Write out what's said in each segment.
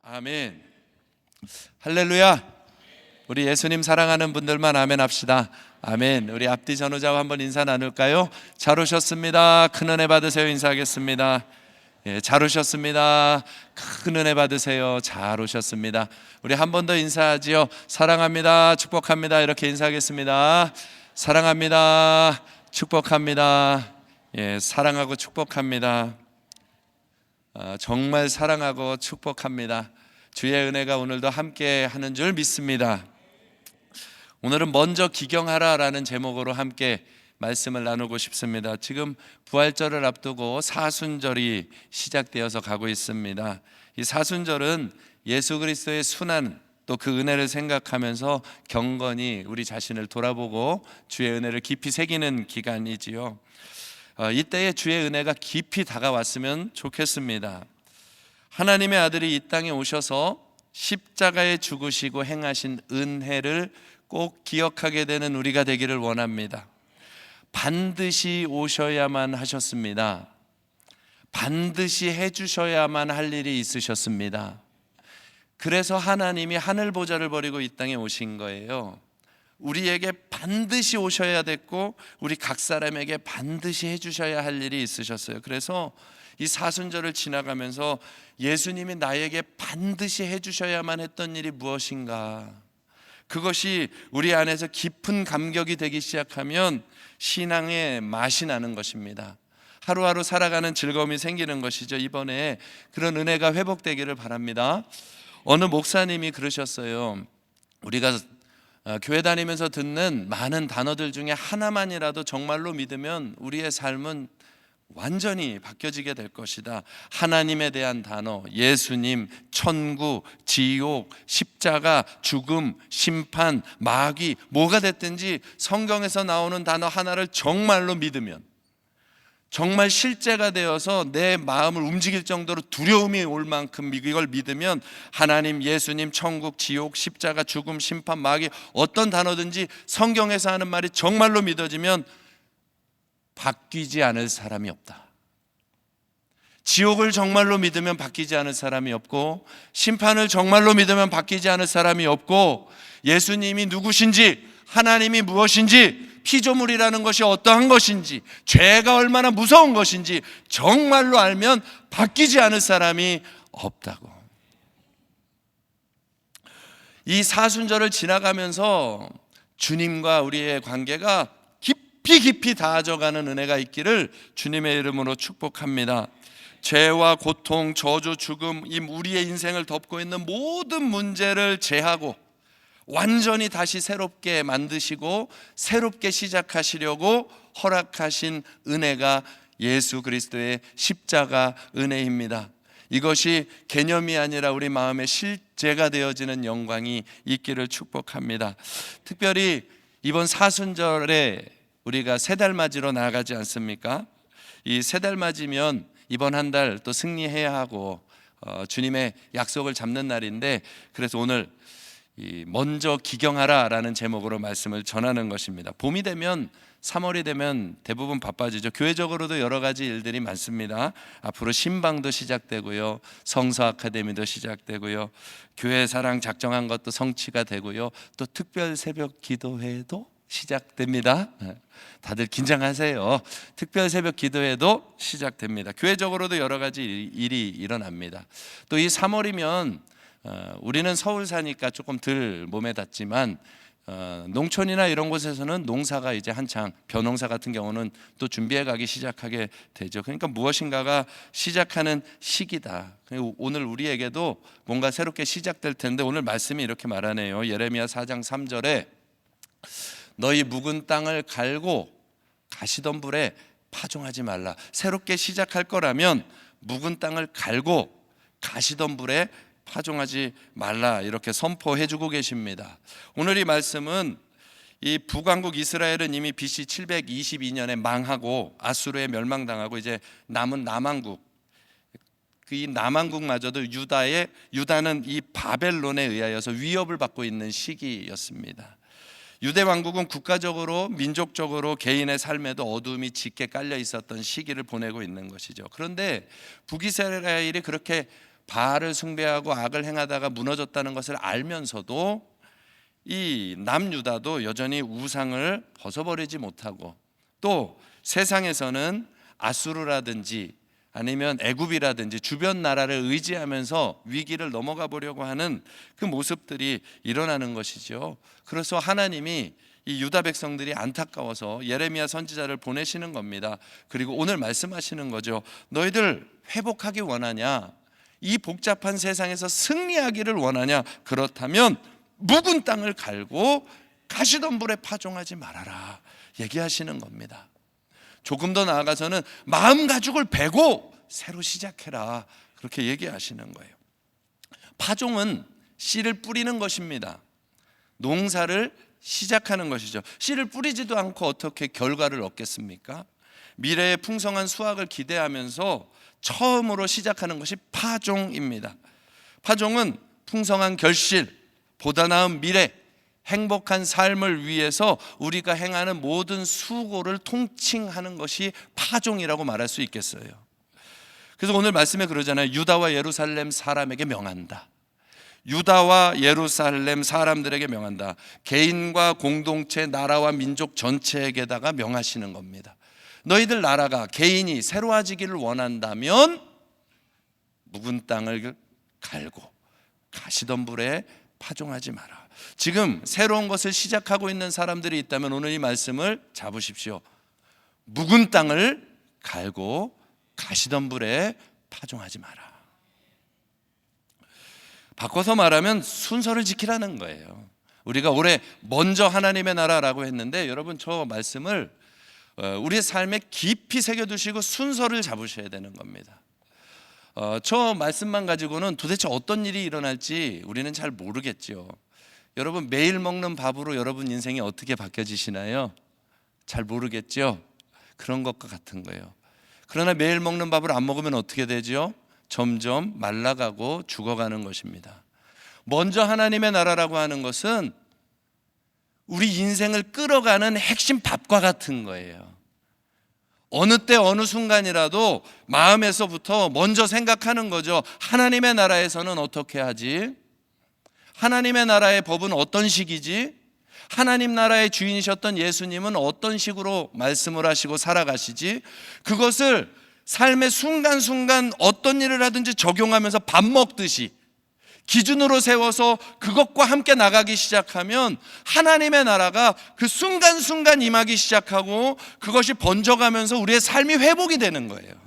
아멘. 할렐루야. 우리 예수님 사랑하는 분들만 아멘 합시다. 아멘. 우리 앞뒤 전후자와 한번 인사 나눌까요? 잘 오셨습니다. 큰 은혜 받으세요. 인사하겠습니다. 잘 오셨습니다. 큰 은혜 받으세요. 잘 오셨습니다. 우리 한 번 더 인사하지요. 사랑합니다. 축복합니다. 이렇게 인사하겠습니다. 사랑합니다. 축복합니다. 사랑하고 축복합니다. 정말 사랑하고 축복합니다. 주의 은혜가 오늘도 함께 하는 줄 믿습니다. 오늘은 먼저 기경하라라는 제목으로 함께 말씀을 나누고 싶습니다. 지금 부활절을 앞두고 사순절이 시작되어서 가고 있습니다. 이 사순절은 예수 그리스도의 순환 또 그 은혜를 생각하면서 경건히 우리 자신을 돌아보고 주의 은혜를 깊이 새기는 기간이지요. 이때에 주의 은혜가 깊이 다가왔으면 좋겠습니다. 하나님의 아들이 이 땅에 오셔서 십자가에 죽으시고 행하신 은혜를 꼭 기억하게 되는 우리가 되기를 원합니다. 반드시 오셔야만 하셨습니다. 반드시 해주셔야만 할 일이 있으셨습니다. 그래서 하나님이 하늘 보좌를 버리고 이 땅에 오신 거예요. 우리에게 반드시 오셔야 됐고 우리 각 사람에게 반드시 해주셔야 할 일이 있으셨어요. 그래서 이 사순절을 지나가면서 예수님이 나에게 반드시 해주셔야만 했던 일이 무엇인가, 그것이 우리 안에서 깊은 감격이 되기 시작하면 신앙의 맛이 나는 것입니다. 하루하루 살아가는 즐거움이 생기는 것이죠. 이번에 그런 은혜가 회복되기를 바랍니다. 어느 목사님이 그러셨어요. 우리가 교회 다니면서 듣는 많은 단어들 중에 하나만이라도 정말로 믿으면 우리의 삶은 완전히 바뀌어지게 될 것이다. 하나님에 대한 단어, 예수님, 천국, 지옥, 십자가, 죽음, 심판, 마귀, 뭐가 됐든지 성경에서 나오는 단어 하나를 정말로 믿으면, 정말 실제가 되어서 내 마음을 움직일 정도로 두려움이 올 만큼 이걸 믿으면 하나님, 예수님, 천국, 지옥, 십자가, 죽음, 심판, 마귀, 어떤 단어든지 성경에서 하는 말이 정말로 믿어지면 바뀌지 않을 사람이 없다. 지옥을 정말로 믿으면 바뀌지 않을 사람이 없고, 심판을 정말로 믿으면 바뀌지 않을 사람이 없고, 예수님이 누구신지, 하나님이 무엇인지, 피조물이라는 것이 어떠한 것인지, 죄가 얼마나 무서운 것인지 정말로 알면 바뀌지 않을 사람이 없다고. 이 사순절을 지나가면서 주님과 우리의 관계가 깊이 닿아져가는 은혜가 있기를 주님의 이름으로 축복합니다. 죄와 고통, 저주, 죽음, 이 우리의 인생을 덮고 있는 모든 문제를 제하고 완전히 다시 새롭게 만드시고 새롭게 시작하시려고 허락하신 은혜가 예수 그리스도의 십자가 은혜입니다. 이것이 개념이 아니라 우리 마음의 실제가 되어지는 영광이 있기를 축복합니다. 특별히 이번 사순절에 우리가 세 달 맞이로 나아가지 않습니까? 이 세 달 맞이면 이번 한 달 또 승리해야 하고 주님의 약속을 잡는 날인데, 그래서 오늘 먼저 기경하라 라는 제목으로 말씀을 전하는 것입니다. 봄이 되면, 3월이 되면 대부분 바빠지죠. 교회적으로도 여러 가지 일들이 많습니다. 앞으로 신방도 시작되고요, 성서 아카데미도 시작되고요, 교회 사랑 작정한 것도 성취가 되고요, 또 특별 새벽 기도회도 시작됩니다. 다들 긴장하세요. 특별 새벽 기도회도 시작됩니다. 교회적으로도 여러 가지 일이 일어납니다. 또 이 3월이면 우리는 서울 사니까 조금 덜 몸에 닿지만 농촌이나 이런 곳에서는 농사가 이제 한창, 벼농사 같은 경우는 또 준비해 가기 시작하게 되죠. 그러니까 무엇인가가 시작하는 시기다. 오늘 우리에게도 뭔가 새롭게 시작될 텐데, 오늘 말씀이 이렇게 말하네요. 예레미야 4장 3절에 너희 묵은 땅을 갈고 가시덤불에 파종하지 말라. 새롭게 시작할 거라면 묵은 땅을 갈고 가시덤불에 파종하지 말라, 이렇게 선포해주고 계십니다. 오늘 이 말씀은 이 북왕국 이스라엘은 이미 BC 722년에 망하고 아수르에 멸망당하고 이제 남은 남왕국, 이 남왕국마저도 유다는 이 바벨론에 의하여서 위협을 받고 있는 시기였습니다. 유대 왕국은 국가적으로, 민족적으로 개인의 삶에도 어둠이 짙게 깔려 있었던 시기를 보내고 있는 것이죠. 그런데 북이스라엘이 그렇게 바알을 숭배하고 악을 행하다가 무너졌다는 것을 알면서도 이 남유다도 여전히 우상을 벗어버리지 못하고, 또 세상에서는 아수르라든지 아니면 애굽이라든지 주변 나라를 의지하면서 위기를 넘어가 보려고 하는 그 모습들이 일어나는 것이죠. 그래서 하나님이 이 유다 백성들이 안타까워서 예레미야 선지자를 보내시는 겁니다. 그리고 오늘 말씀하시는 거죠. 너희들 회복하기 원하냐? 이 복잡한 세상에서 승리하기를 원하냐? 그렇다면 묵은 땅을 갈고 가시덤불에 파종하지 말아라 얘기하시는 겁니다. 조금 더 나아가서는 마음 가죽을 베고 새로 시작해라 그렇게 얘기하시는 거예요. 파종은 씨를 뿌리는 것입니다. 농사를 시작하는 것이죠. 씨를 뿌리지도 않고 어떻게 결과를 얻겠습니까? 미래의 풍성한 수확을 기대하면서 처음으로 시작하는 것이 파종입니다. 파종은 풍성한 결실, 보다 나은 미래, 행복한 삶을 위해서 우리가 행하는 모든 수고를 통칭하는 것이 파종이라고 말할 수 있겠어요. 그래서 오늘 말씀에 그러잖아요. 유다와 예루살렘 사람에게 명한다. 유다와 예루살렘 사람들에게 명한다. 개인과 공동체, 나라와 민족 전체에게다가 명하시는 겁니다. 너희들 나라가, 개인이 새로워지기를 원한다면 묵은 땅을 갈고 가시덤불에 파종하지 마라. 지금 새로운 것을 시작하고 있는 사람들이 있다면 오늘 이 말씀을 잡으십시오. 묵은 땅을 갈고 가시덤불에 파종하지 마라. 바꿔서 말하면 순서를 지키라는 거예요. 우리가 올해 먼저 하나님의 나라라고 했는데, 여러분 저 말씀을 우리의 삶에 깊이 새겨두시고 순서를 잡으셔야 되는 겁니다. 저 말씀만 가지고는 도대체 어떤 일이 일어날지 우리는 잘 모르겠죠. 여러분 매일 먹는 밥으로 여러분 인생이 어떻게 바뀌어지시나요? 잘 모르겠죠. 그런 것과 같은 거예요. 그러나 매일 먹는 밥을 안 먹으면 어떻게 되죠? 점점 말라가고 죽어가는 것입니다. 먼저 하나님의 나라라고 하는 것은 우리 인생을 끌어가는 핵심 밥과 같은 거예요. 어느 때 어느 순간이라도 마음에서부터 먼저 생각하는 거죠. 하나님의 나라에서는 어떻게 하지? 하나님의 나라의 법은 어떤 식이지? 하나님 나라의 주인이셨던 예수님은 어떤 식으로 말씀을 하시고 살아가시지? 그것을 삶의 순간순간 어떤 일을 하든지 적용하면서 밥 먹듯이 기준으로 세워서 그것과 함께 나가기 시작하면 하나님의 나라가 그 순간순간 임하기 시작하고 그것이 번져가면서 우리의 삶이 회복이 되는 거예요.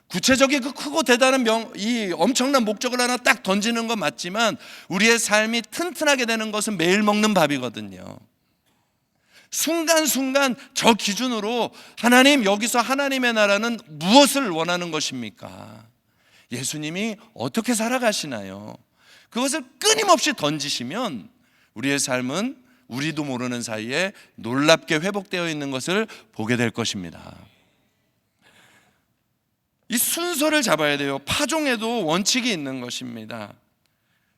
구체적인 그 크고 대단한 이 엄청난 목적을 하나 딱 던지는 건 맞지만 우리의 삶이 튼튼하게 되는 것은 매일 먹는 밥이거든요. 순간순간 저 기준으로 하나님, 여기서 하나님의 나라는 무엇을 원하는 것입니까? 예수님이 어떻게 살아가시나요? 그것을 끊임없이 던지시면 우리의 삶은 우리도 모르는 사이에 놀랍게 회복되어 있는 것을 보게 될 것입니다. 이 순서를 잡아야 돼요. 파종에도 원칙이 있는 것입니다.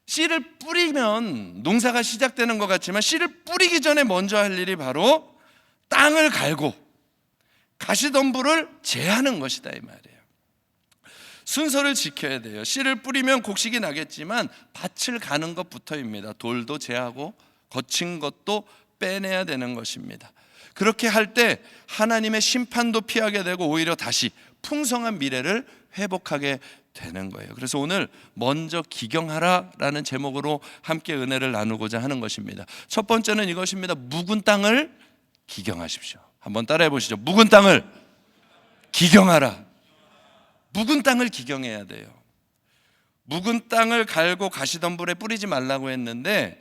씨를 뿌리면 농사가 시작되는 것 같지만 씨를 뿌리기 전에 먼저 할 일이 바로 땅을 갈고 가시덤불을 제하는 것이다 이 말이에요. 순서를 지켜야 돼요. 씨를 뿌리면 곡식이 나겠지만 밭을 가는 것부터입니다. 돌도 제하고 거친 것도 빼내야 되는 것입니다. 그렇게 할 때 하나님의 심판도 피하게 되고 오히려 다시 풍성한 미래를 회복하게 되는 거예요. 그래서 오늘 먼저 기경하라라는 제목으로 함께 은혜를 나누고자 하는 것입니다. 첫 번째는 이것입니다. 묵은 땅을 기경하십시오. 한번 따라해 보시죠. 묵은 땅을 기경하라. 묵은 땅을 기경해야 돼요. 묵은 땅을 갈고 가시덤불에 뿌리지 말라고 했는데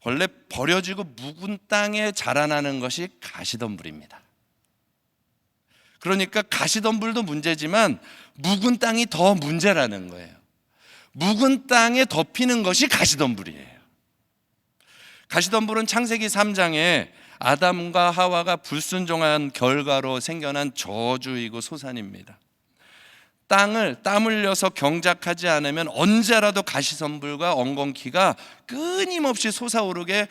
원래 버려지고 묵은 땅에 자라나는 것이 가시덤불입니다. 그러니까 가시덤불도 문제지만 묵은 땅이 더 문제라는 거예요. 묵은 땅에 덮이는 것이 가시덤불이에요. 가시덤불은 창세기 3장에 아담과 하와가 불순종한 결과로 생겨난 저주이고 소산입니다. 땅을 땀 흘려서 경작하지 않으면 언제라도 가시덤불과 엉겅퀴가 끊임없이 솟아오르게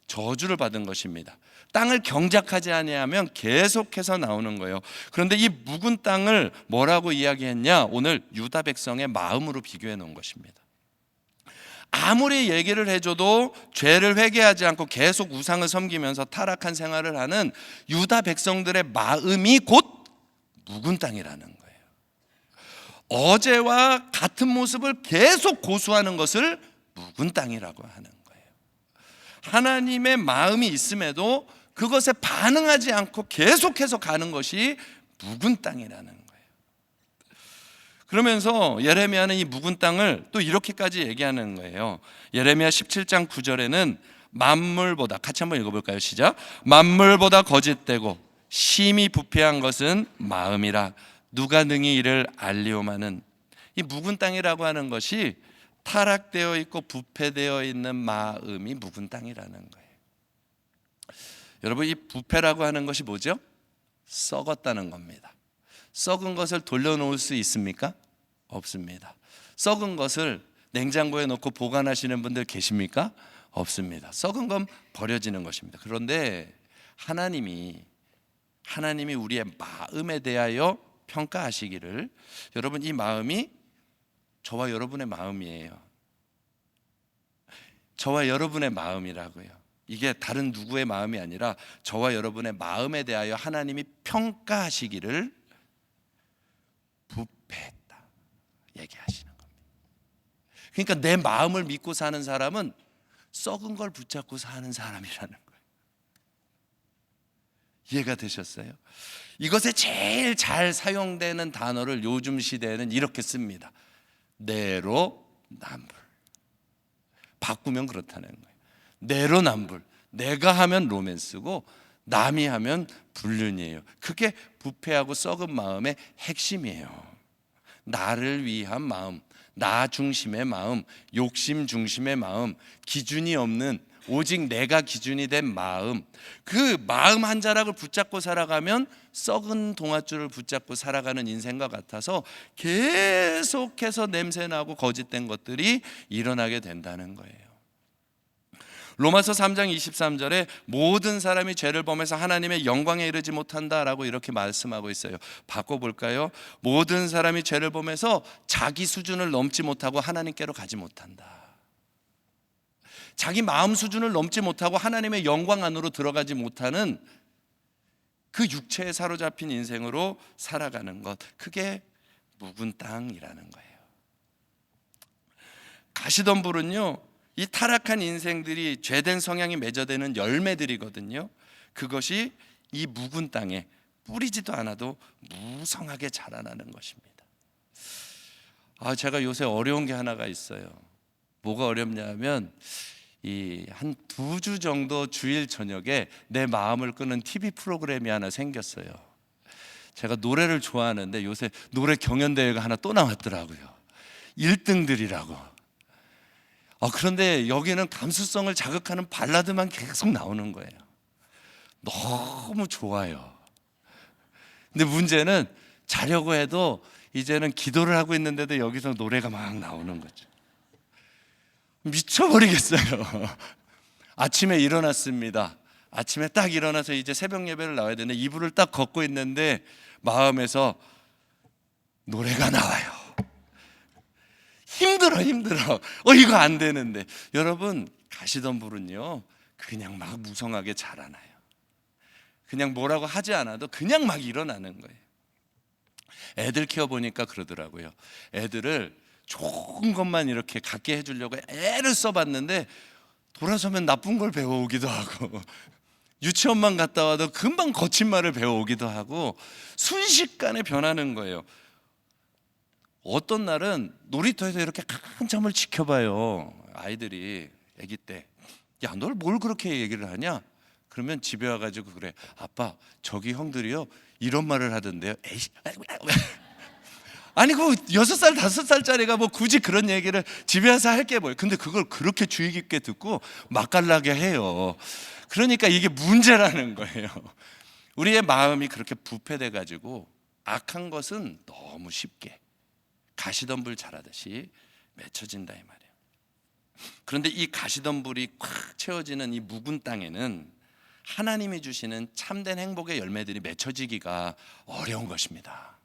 저주를 받은 것입니다. 땅을 경작하지 아니하면 계속해서 나오는 거예요. 그런데 이 묵은 땅을 뭐라고 이야기했냐? 오늘 유다 백성의 마음으로 비교해 놓은 것입니다. 아무리 얘기를 해줘도 죄를 회개하지 않고 계속 우상을 섬기면서 타락한 생활을 하는 유다 백성들의 마음이 곧 묵은 땅이라는 거예요. 어제와 같은 모습을 계속 고수하는 것을 묵은 땅이라고 하는 거예요. 하나님의 마음이 있음에도 그것에 반응하지 않고 계속해서 가는 것이 묵은 땅이라는 거예요. 그러면서 예레미야는 이 묵은 땅을 또 이렇게까지 얘기하는 거예요. 예레미야 17장 9절에는 만물보다, 같이 한번 읽어볼까요? 시작. 만물보다 거짓되고 심히 부패한 것은 마음이라 누가 능히 이를 알리오마는. 이 묵은 땅이라고 하는 것이 타락되어 있고 부패되어 있는 마음이 묵은 땅이라는 거예요. 여러분, 이 부패라고 하는 것이 뭐죠? 썩었다는 겁니다. 썩은 것을 돌려놓을 수 있습니까? 없습니다. 썩은 것을 냉장고에 넣고 보관하시는 분들 계십니까? 없습니다. 썩은 건 버려지는 것입니다. 그런데 하나님이 우리의 마음에 대하여 평가하시기를, 여러분, 이 마음이 저와 여러분의 마음이에요. 저와 여러분의 마음이라고요. 이게 다른 누구의 마음이 아니라 저와 여러분의 마음에 대하여 하나님이 평가하시기를 부패했다 얘기하시는 겁니다. 그러니까 내 마음을 믿고 사는 사람은 썩은 걸 붙잡고 사는 사람이라는 거예요. 이해가 되셨어요? 이것에 제일 잘 사용되는 단어를 요즘 시대에는 이렇게 씁니다. 내로남불. 바꾸면 그렇다는 거예요. 내로남불. 내가 하면 로맨스고 남이 하면 불륜이에요. 그게 부패하고 썩은 마음의 핵심이에요. 나를 위한 마음, 나 중심의 마음, 욕심 중심의 마음, 기준이 없는 오직 내가 기준이 된 마음, 그 마음 한 자락을 붙잡고 살아가면 썩은 동아줄을 붙잡고 살아가는 인생과 같아서 계속해서 냄새나고 거짓된 것들이 일어나게 된다는 거예요. 로마서 3장 23절에 모든 사람이 죄를 범해서 하나님의 영광에 이르지 못한다라고 이렇게 말씀하고 있어요. 바꿔볼까요? 모든 사람이 죄를 범해서 자기 수준을 넘지 못하고 하나님께로 가지 못한다. 자기 마음 수준을 넘지 못하고 하나님의 영광 안으로 들어가지 못하는 그 육체에 사로잡힌 인생으로 살아가는 것, 그게 묵은 땅이라는 거예요. 가시덤불은요, 이 타락한 인생들이 죄된 성향이 맺어대는 열매들이거든요. 그것이 이 묵은 땅에 뿌리지도 않아도 무성하게 자라나는 것입니다. 제가 요새 어려운 게 하나가 있어요. 뭐가 어렵냐면 이 한 2주 정도 주일 저녁에 내 마음을 끄는 TV 프로그램이 하나 생겼어요. 제가 노래를 좋아하는데 요새 노래 경연대회가 하나 또 나왔더라고요. 1등들이라고. 그런데 여기는 감수성을 자극하는 발라드만 계속 나오는 거예요. 너무 좋아요. 근데 문제는 자려고 해도 이제는 기도를 하고 있는데도 여기서 노래가 막 나오는 거죠. 미쳐버리겠어요. 아침에 일어났습니다. 아침에 딱 일어나서 이제 새벽 예배를 나와야 되는데 이불을 딱 걷고 있는데 마음에서 노래가 나와요. 힘들어. 이거 안 되는데. 여러분, 가시덤불은요 그냥 막 무성하게 자라나요. 그냥 뭐라고 하지 않아도 그냥 막 일어나는 거예요. 애들 키워보니까 그러더라고요. 애들을 좋은 것만 이렇게 갖게 해주려고 애를 써봤는데 돌아서면 나쁜 걸 배워오기도 하고 유치원만 갔다 와도 금방 거친 말을 배워오기도 하고 순식간에 변하는 거예요. 어떤 날은 놀이터에서 이렇게 한참을 지켜봐요. 아이들이 아기 때. 야, 널 뭘 그렇게 얘기를 하냐? 그러면 집에 와가지고 그래. 아빠, 저기 형들이요 이런 말을 하던데요. 에이씨. 아니 그 6살 5살짜리가 뭐 굳이 그런 얘기를 집에 와서 할게 뭐예요. 근데 그걸 그렇게 주의 깊게 듣고 맛깔나게 해요. 그러니까 이게 문제라는 거예요. 우리의 마음이 그렇게 부패돼 가지고 악한 것은 너무 쉽게 가시덤불 자라듯이 맺혀진다 이 말이에요. 그런데 이 가시덤불이 꽉 채워지는 이 묵은 땅에는 하나님이 주시는 참된 행복의 열매들이 맺혀지기가 어려운 것입니다.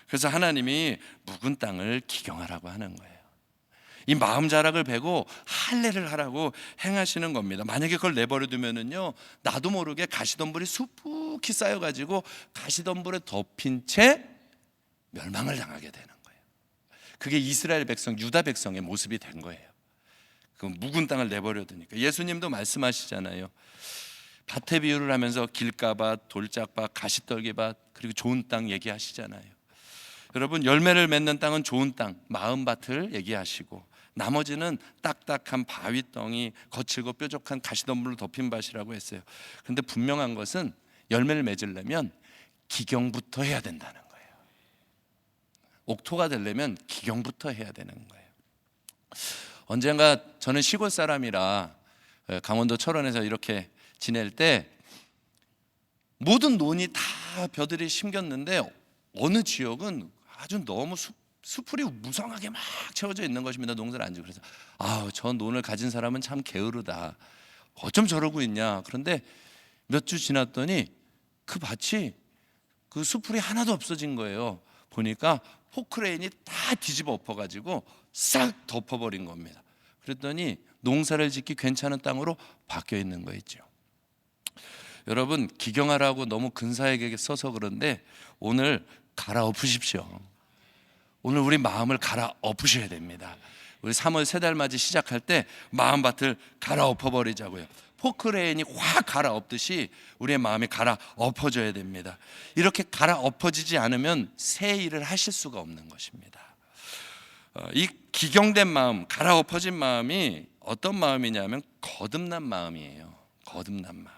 그래서 하나님이 묵은 땅을 기경하라고 하는 거예요. 이 마음 자락을 베고 할례를 하라고 행하시는 겁니다. 만약에 그걸 내버려 두면은요, 나도 모르게 가시덤불이 수북히 쌓여가지고 가시덤불에 덮인 채 멸망을 당하게 되는 거예요. 그게 이스라엘 백성, 유다 백성의 모습이 된 거예요. 그 묵은 땅을 내버려 두니까. 예수님도 말씀하시잖아요. 밭의 비유를 하면서 길가밭, 돌짝밭, 가시떨기밭, 그리고 좋은 땅 얘기하시잖아요. 여러분, 열매를 맺는 땅은 좋은 땅, 마음밭을 얘기하시고, 나머지는 딱딱한 바위덩이, 거칠고 뾰족한 가시덤불로 덮인 밭이라고 했어요. 그런데 분명한 것은 열매를 맺으려면 기경부터 해야 된다는 거예요. 옥토가 되려면 기경부터 해야 되는 거예요. 언젠가 저는 시골 사람이라 강원도 철원에서 이렇게 지낼 때 모든 논이 다 벼들이 심겼는데 어느 지역은 아주 너무 수풀이 무성하게 막 채워져 있는 것입니다. 농사를 안 지고. 그래서 저 논을 가진 사람은 참 게으르다. 어쩜 저러고 있냐. 그런데 몇 주 지났더니 그 밭이 그 수풀이 하나도 없어진 거예요. 보니까 포크레인이 다 뒤집어 엎어가지고 싹 덮어버린 겁니다. 그랬더니 농사를 짓기 괜찮은 땅으로 바뀌어 있는 거 있죠. 여러분, 기경하라고 너무 근사하게 써서 그런데 오늘 갈아엎으십시오. 오늘 우리 마음을 갈아엎으셔야 됩니다. 우리 3월 새달맞이 시작할 때 마음밭을 갈아엎어버리자고요. 포크레인이 확 갈아엎듯이 우리의 마음이 갈아엎어져야 됩니다. 이렇게 갈아엎어지지 않으면 새 일을 하실 수가 없는 것입니다. 이 기경된 마음, 갈아엎어진 마음이 어떤 마음이냐면 거듭난 마음이에요. 거듭난 마음.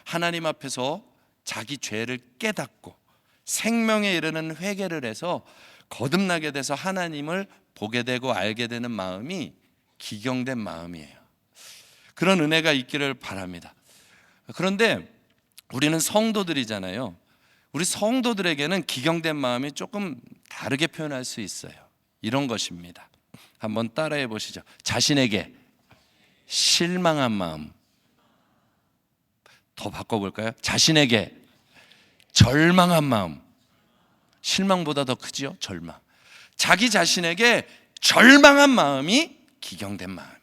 하나님 앞에서 자기 죄를 깨닫고 생명에 이르는 회개를 해서 거듭나게 돼서 하나님을 보게 되고 알게 되는 마음이 기경된 마음이에요. 그런 은혜가 있기를 바랍니다. 그런데 우리는 성도들이잖아요. 우리 성도들에게는 기경된 마음이 조금 다르게 표현할 수 있어요. 이런 것입니다. 한번 따라해 보시죠. 자신에게 실망한 마음. 더 바꿔볼까요? 자신에게 절망한 마음. 실망보다 더 크지요? 절망. 자기 자신에게 절망한 마음이 기경된 마음이에요.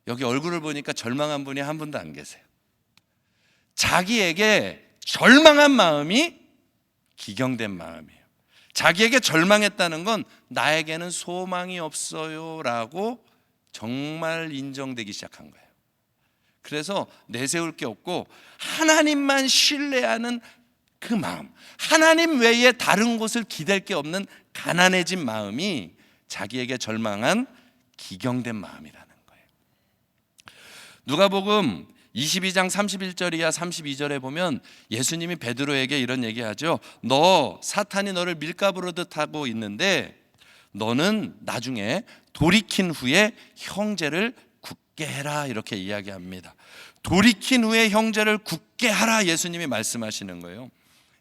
여기 얼굴을 보니까 절망한 분이 한 분도 안 계세요. 자기에게 절망한 마음이 기경된 마음이에요. 자기에게 절망했다는 건 나에게는 소망이 없어요 라고 정말 인정되기 시작한 거예요. 그래서 내세울 게 없고 하나님만 신뢰하는 그 마음, 하나님 외에 다른 곳을 기댈 게 없는 가난해진 마음이 자기에게 절망한 기경된 마음이라는 거예요. 누가복음 22장 31절 이하 32절에 보면 예수님이 베드로에게 이런 얘기하죠. 너 사탄이 너를 밀가부르듯 하고 있는데 너는 나중에 돌이킨 후에 형제를 굳게 해라, 이렇게 이야기합니다. 돌이킨 후에 형제를 굳게 하라, 예수님이 말씀하시는 거예요.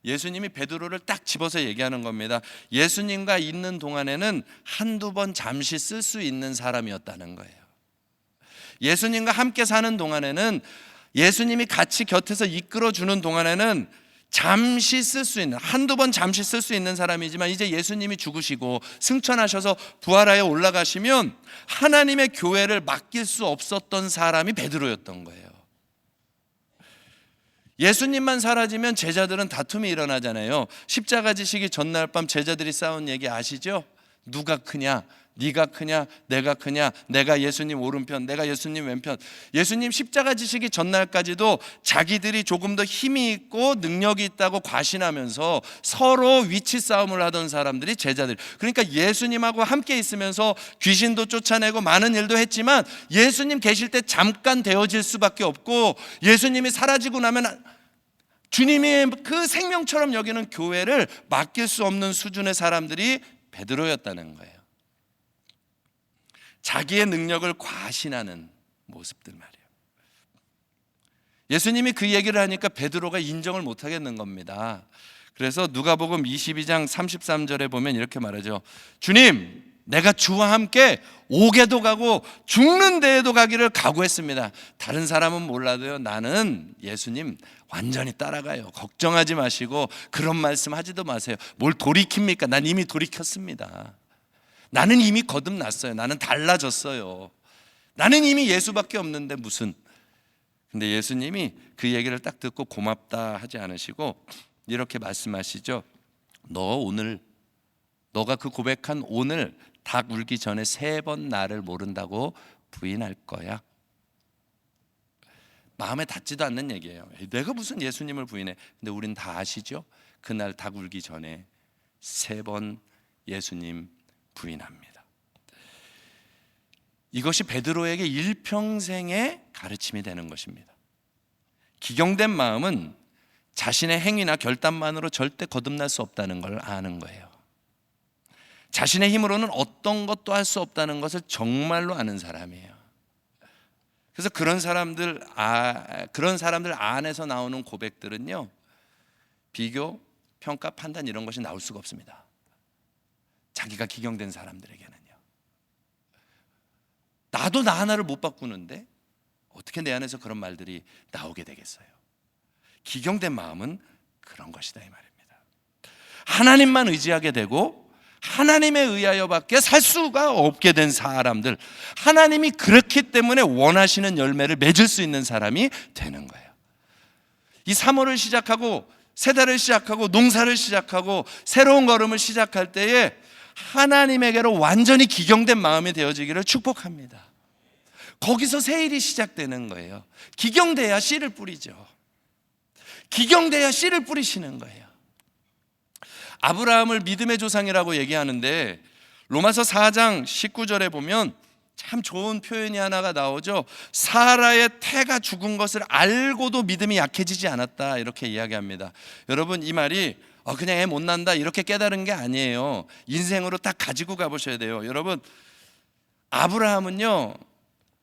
예수님이 베드로를 딱 집어서 얘기하는 겁니다. 예수님과 있는 동안에는 한두 번 잠시 쓸 수 있는 사람이었다는 거예요. 예수님과 함께 사는 동안에는, 예수님이 같이 곁에서 이끌어주는 동안에는 잠시 쓸 수 있는, 한두 번 잠시 쓸 수 있는 사람이지만 이제 예수님이 죽으시고 승천하셔서 부활하여 올라가시면 하나님의 교회를 맡길 수 없었던 사람이 베드로였던 거예요. 예수님만 사라지면 제자들은 다툼이 일어나잖아요. 십자가 지시기 전날 밤 제자들이 싸운 얘기 아시죠? 누가 크냐? 네가 크냐? 내가 크냐? 내가 예수님 오른편, 내가 예수님 왼편. 예수님 십자가 지시기 전날까지도 자기들이 조금 더 힘이 있고 능력이 있다고 과신하면서 서로 위치 싸움을 하던 사람들이 제자들. 그러니까 예수님하고 함께 있으면서 귀신도 쫓아내고 많은 일도 했지만 예수님 계실 때 잠깐 되어질 수밖에 없고, 예수님이 사라지고 나면 주님이 그 생명처럼 여기는 교회를 맡길 수 없는 수준의 사람들이 베드로였다는 거예요. 자기의 능력을 과신하는 모습들 말이에요. 예수님이 그 얘기를 하니까 베드로가 인정을 못 하겠는 겁니다. 그래서 누가복음 22장 33절에 보면 이렇게 말하죠. 주님, 내가 주와 함께 옥에도 가고 죽는 데에도 가기를 각오했습니다. 다른 사람은 몰라도요, 나는 예수님 완전히 따라가요. 걱정하지 마시고 그런 말씀 하지도 마세요. 뭘 돌이킵니까? 난 이미 돌이켰습니다. 나는 이미 거듭났어요. 나는 달라졌어요. 나는 이미 예수밖에 없는데 무슨. 근데 예수님이 그 얘기를 딱 듣고 고맙다 하지 않으시고 이렇게 말씀하시죠. 너가 그 고백한 오늘 닭 울기 전에 3번 나를 모른다고 부인할 거야. 마음에 닿지도 않는 얘기예요. 내가 무슨 예수님을 부인해. 근데 우린 다 아시죠? 그날 닭 울기 전에 3번 예수님 부인합니다. 이것이 베드로에게 일평생의 가르침이 되는 것입니다. 기경된 마음은 자신의 행위나 결단만으로 절대 거듭날 수 없다는 걸 아는 거예요. 자신의 힘으로는 어떤 것도 할 수 없다는 것을 정말로 아는 사람이에요. 그래서 그런 사람들 안에서 나오는 고백들은요, 비교, 평가, 판단 이런 것이 나올 수가 없습니다. 자기가 기경된 사람들에게는요. 나도 나 하나를 못 바꾸는데 어떻게 내 안에서 그런 말들이 나오게 되겠어요? 기경된 마음은 그런 것이다 이 말입니다. 하나님만 의지하게 되고 하나님에 의하여밖에 살 수가 없게 된 사람들, 하나님이 그렇기 때문에 원하시는 열매를 맺을 수 있는 사람이 되는 거예요. 이 3월을 시작하고 새 달을 시작하고 농사를 시작하고 새로운 걸음을 시작할 때에 하나님에게로 완전히 기경된 마음이 되어지기를 축복합니다. 거기서 새 일이 시작되는 거예요. 기경돼야 씨를 뿌리죠. 기경돼야 씨를 뿌리시는 거예요. 아브라함을 믿음의 조상이라고 얘기하는데 로마서 4장 19절에 보면 참 좋은 표현이 하나가 나오죠. 사라의 태가 죽은 것을 알고도 믿음이 약해지지 않았다, 이렇게 이야기합니다. 여러분, 이 말이 그냥 애 못 난다 이렇게 깨달은 게 아니에요. 인생으로 딱 가지고 가보셔야 돼요. 여러분, 아브라함은요,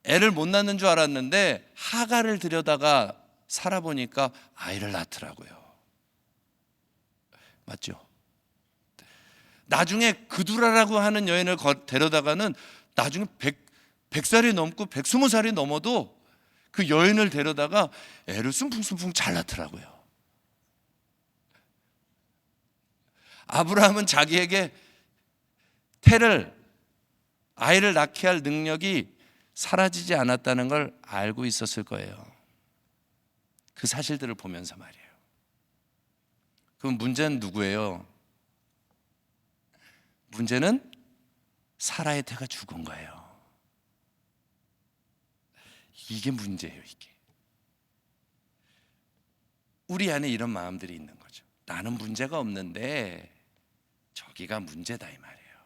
애를 못 낳는 줄 알았는데 하갈을 들여다가 살아보니까 아이를 낳더라고요. 맞죠? 나중에 그두라라고 하는 여인을 데려다가는 나중에 100살이 넘고 120살이 넘어도 그 여인을 데려다가 애를 숨풍숨풍 잘 낳더라고요. 아브라함은 자기에게 아이를 낳게 할 능력이 사라지지 않았다는 걸 알고 있었을 거예요. 그 사실들을 보면서 말이에요. 그럼 문제는 누구예요? 문제는 사라의 태가 죽은 거예요. 이게 문제예요. 이게 우리 안에 이런 마음들이 있는 거죠. 나는 문제가 없는데 저기가 문제다 이 말이에요.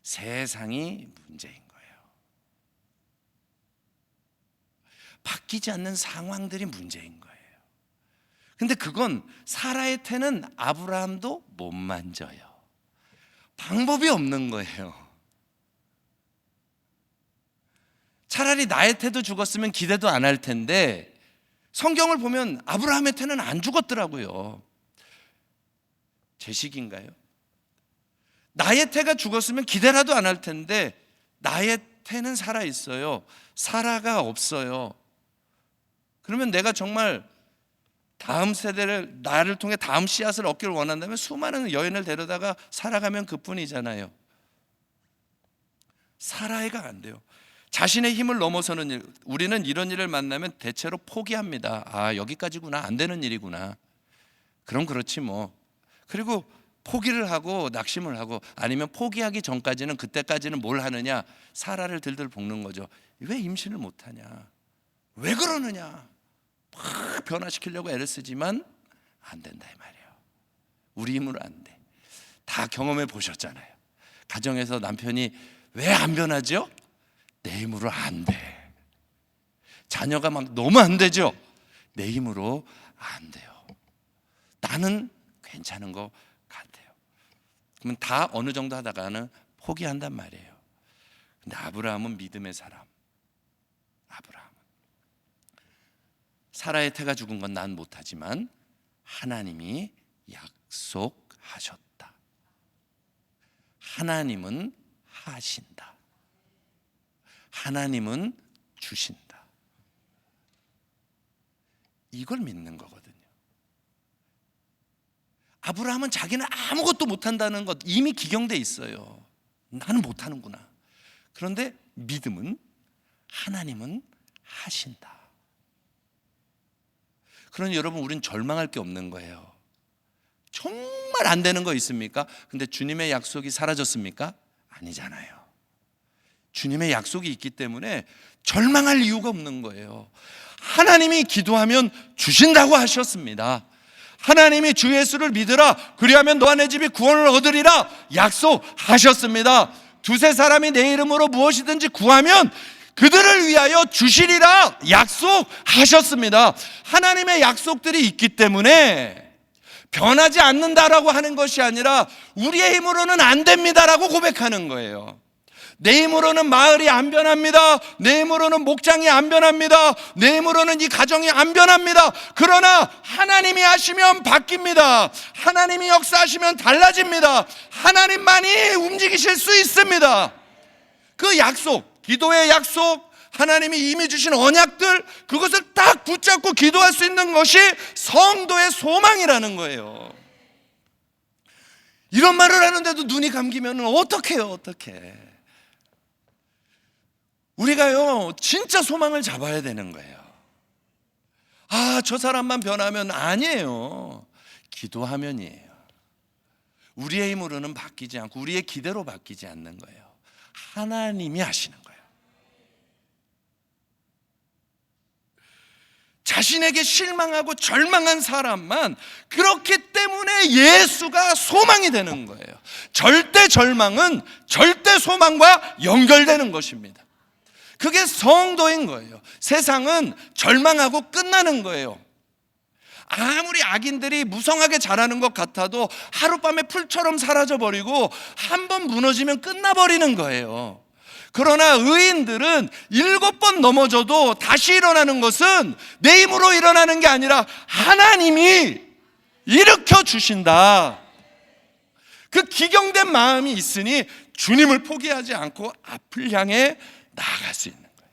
세상이 문제인 거예요. 바뀌지 않는 상황들이 문제인 거예요. 근데 그건 사라의 태는 아브라함도 못 만져요. 방법이 없는 거예요. 차라리 나의 태도 죽었으면 기대도 안 할 텐데 성경을 보면 아브라함의 태는 안 죽었더라고요. 제 식인가요? 나의 태가 죽었으면 기대라도 안 할 텐데 나의 태는 살아 있어요. 사라가 없어요. 그러면 내가 정말 다음 세대를, 나를 통해 다음 씨앗을 얻기를 원한다면 수많은 여인을 데려다가 살아가면 그뿐이잖아요. 살아야가 안 돼요. 자신의 힘을 넘어서는 일, 우리는 이런 일을 만나면 대체로 포기합니다. 여기까지구나, 안 되는 일이구나. 그럼 그렇지 뭐. 그리고 포기를 하고 낙심을 하고, 아니면 포기하기 전까지는, 그때까지는 뭘 하느냐, 사라를 들들 볶는 거죠. 왜 임신을 못하냐, 왜 그러느냐, 막 변화시키려고 애를 쓰지만 안 된다 이 말이에요. 우리 힘으로 안 돼. 다 경험해 보셨잖아요. 가정에서 남편이 왜 안 변하죠? 내 힘으로 안 돼. 자녀가 막 너무 안 되죠? 내 힘으로 안 돼요. 나는 괜찮은 것 같아요. 그러면 다 어느 정도 하다가는 포기한단 말이에요. 근데 아브라함은 믿음의 사람. 아브라함은 사라의 태가 죽은 건 난 못하지만 하나님이 약속하셨다. 하나님은 하신다. 하나님은 주신다. 이걸 믿는 거거든요. 아브라함은 자기는 아무것도 못한다는 것 이미 기경돼 있어요. 나는 못하는구나. 그런데 믿음은 하나님은 하신다. 그러니 여러분, 우린 절망할 게 없는 거예요. 정말 안 되는 거 있습니까? 근데 주님의 약속이 사라졌습니까? 아니잖아요. 주님의 약속이 있기 때문에 절망할 이유가 없는 거예요. 하나님이 기도하면 주신다고 하셨습니다. 하나님이 주 예수를 믿으라, 그리하면 너와 내 집이 구원을 얻으리라 약속하셨습니다. 두세 사람이 내 이름으로 무엇이든지 구하면 그들을 위하여 주시리라 약속하셨습니다. 하나님의 약속들이 있기 때문에 변하지 않는다라고 하는 것이 아니라 우리의 힘으로는 안 됩니다라고 고백하는 거예요. 내 힘으로는 마을이 안 변합니다. 내 힘으로는 목장이 안 변합니다. 내 힘으로는 이 가정이 안 변합니다. 그러나 하나님이 하시면 바뀝니다. 하나님이 역사하시면 달라집니다. 하나님만이 움직이실 수 있습니다. 그 약속, 기도의 약속, 하나님이 이미 주신 언약들, 그것을 딱 붙잡고 기도할 수 있는 것이 성도의 소망이라는 거예요. 이런 말을 하는데도 눈이 감기면 어떡해요, 어떡해. 우리가요, 진짜 소망을 잡아야 되는 거예요. 아, 저 사람만 변하면 아니에요. 기도하면이에요. 우리의 힘으로는 바뀌지 않고 우리의 기대로 바뀌지 않는 거예요. 하나님이 하시는 거예요. 자신에게 실망하고 절망한 사람만 그렇기 때문에 예수가 소망이 되는 거예요. 절대 절망은 절대 소망과 연결되는 것입니다. 그게 성도인 거예요. 세상은 절망하고 끝나는 거예요. 아무리 악인들이 무성하게 자라는 것 같아도 하룻밤에 풀처럼 사라져버리고 한 번 무너지면 끝나버리는 거예요. 그러나 의인들은 7번 넘어져도 다시 일어나는 것은 내 힘으로 일어나는 게 아니라 하나님이 일으켜 주신다. 그 기경된 마음이 있으니 주님을 포기하지 않고 앞을 향해 나아갈 수 있는 거예요.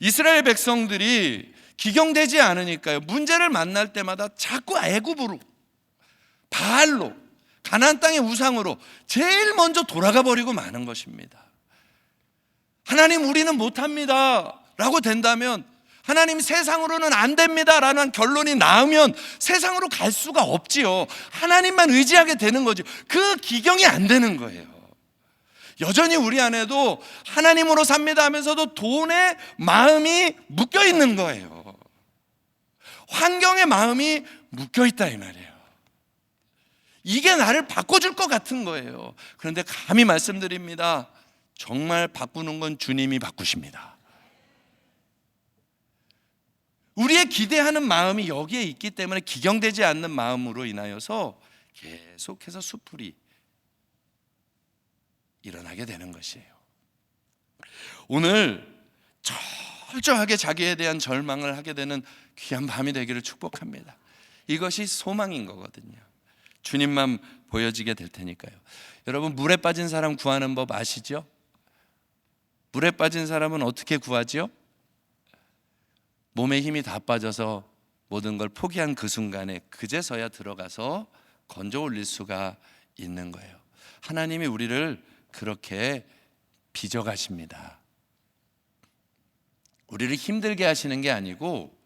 이스라엘 백성들이 기경되지 않으니까요, 문제를 만날 때마다 자꾸 애굽으로, 바알로, 가나안 땅의 우상으로 제일 먼저 돌아가 버리고 마는 것입니다. 하나님, 우리는 못합니다 라고 된다면, 하나님, 세상으로는 안 됩니다 라는 결론이 나오면 세상으로 갈 수가 없지요. 하나님만 의지하게 되는 거죠. 그 기경이 안 되는 거예요. 여전히 우리 안에도 하나님으로 삽니다 하면서도 돈에 마음이 묶여 있는 거예요. 환경에 마음이 묶여 있다 이 말이에요. 이게 나를 바꿔줄 것 같은 거예요. 그런데 감히 말씀드립니다. 정말 바꾸는 건 주님이 바꾸십니다. 우리의 기대하는 마음이 여기에 있기 때문에 기경되지 않는 마음으로 인하여서 계속해서 수풀이 일어나게 되는 것이에요. 오늘 철저하게 자기에 대한 절망을 하게 되는 귀한 밤이 되기를 축복합니다. 이것이 소망인 거거든요. 주님만 보여지게 될 테니까요. 여러분, 물에 빠진 사람 구하는 법 아시죠? 물에 빠진 사람은 어떻게 구하죠? 몸에 힘이 다 빠져서 모든 걸 포기한 그 순간에 그제서야 들어가서 건져 올릴 수가 있는 거예요. 하나님이 우리를 그렇게 빚어가십니다. 우리를 힘들게 하시는 게 아니고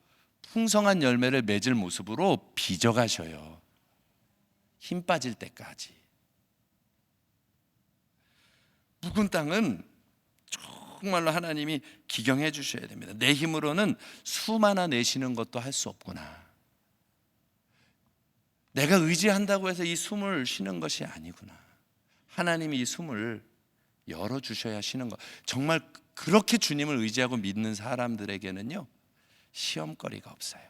풍성한 열매를 맺을 모습으로 빚어가셔요. 힘 빠질 때까지. 묵은 땅은 정말로 하나님이 기경해 주셔야 됩니다. 내 힘으로는 숨 하나 내쉬는 것도 할 수 없구나. 내가 의지한다고 해서 이 숨을 쉬는 것이 아니구나. 하나님이 이 숨을 열어주셔야 쉬는 것. 정말 그렇게 주님을 의지하고 믿는 사람들에게는요, 시험거리가 없어요.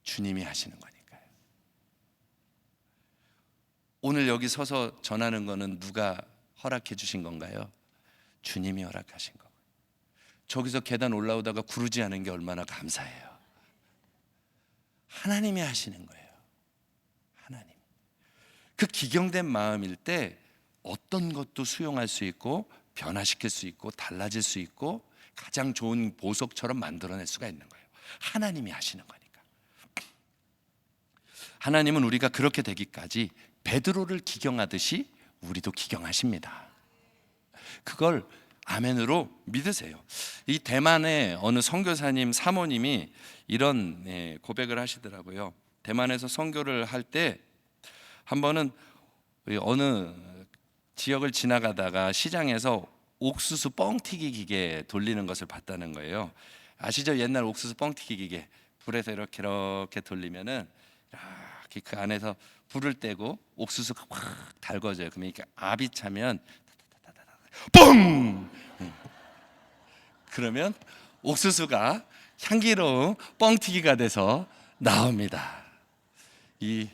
주님이 하시는 거니까요. 오늘 여기 서서 전하는 거는 누가 허락해 주신 건가요? 주님이 허락하신 거예요. 저기서 계단 올라오다가 구르지 않은 게 얼마나 감사해요. 하나님이 하시는 거예요. 하나님. 그 기경된 마음일 때 어떤 것도 수용할 수 있고 변화시킬 수 있고 달라질 수 있고 가장 좋은 보석처럼 만들어낼 수가 있는 거예요. 하나님이 하시는 거니까. 하나님은 우리가 그렇게 되기까지 베드로를 기경하듯이 우리도 기경하십니다. 그걸 아멘으로 믿으세요. 이 대만의 어느 선교사님 사모님이 이런 고백을 하시더라고요. 대만에서 선교를 할 때 한 번은 어느 지역을 지나가다가 시장에서 옥수수 뻥튀기 기계 돌리는 것을 봤다는 거예요. 아시죠? 옛날 옥수수 뻥튀기 기계 불에서 이렇게 돌리면은 이렇게 그 안에서 불을 떼고 옥수수가 확 달궈져요. 그러면 이렇게 압이 차면 뻥! 그러면 옥수수가 향기로운 뻥튀기가 돼서 나옵니다. 이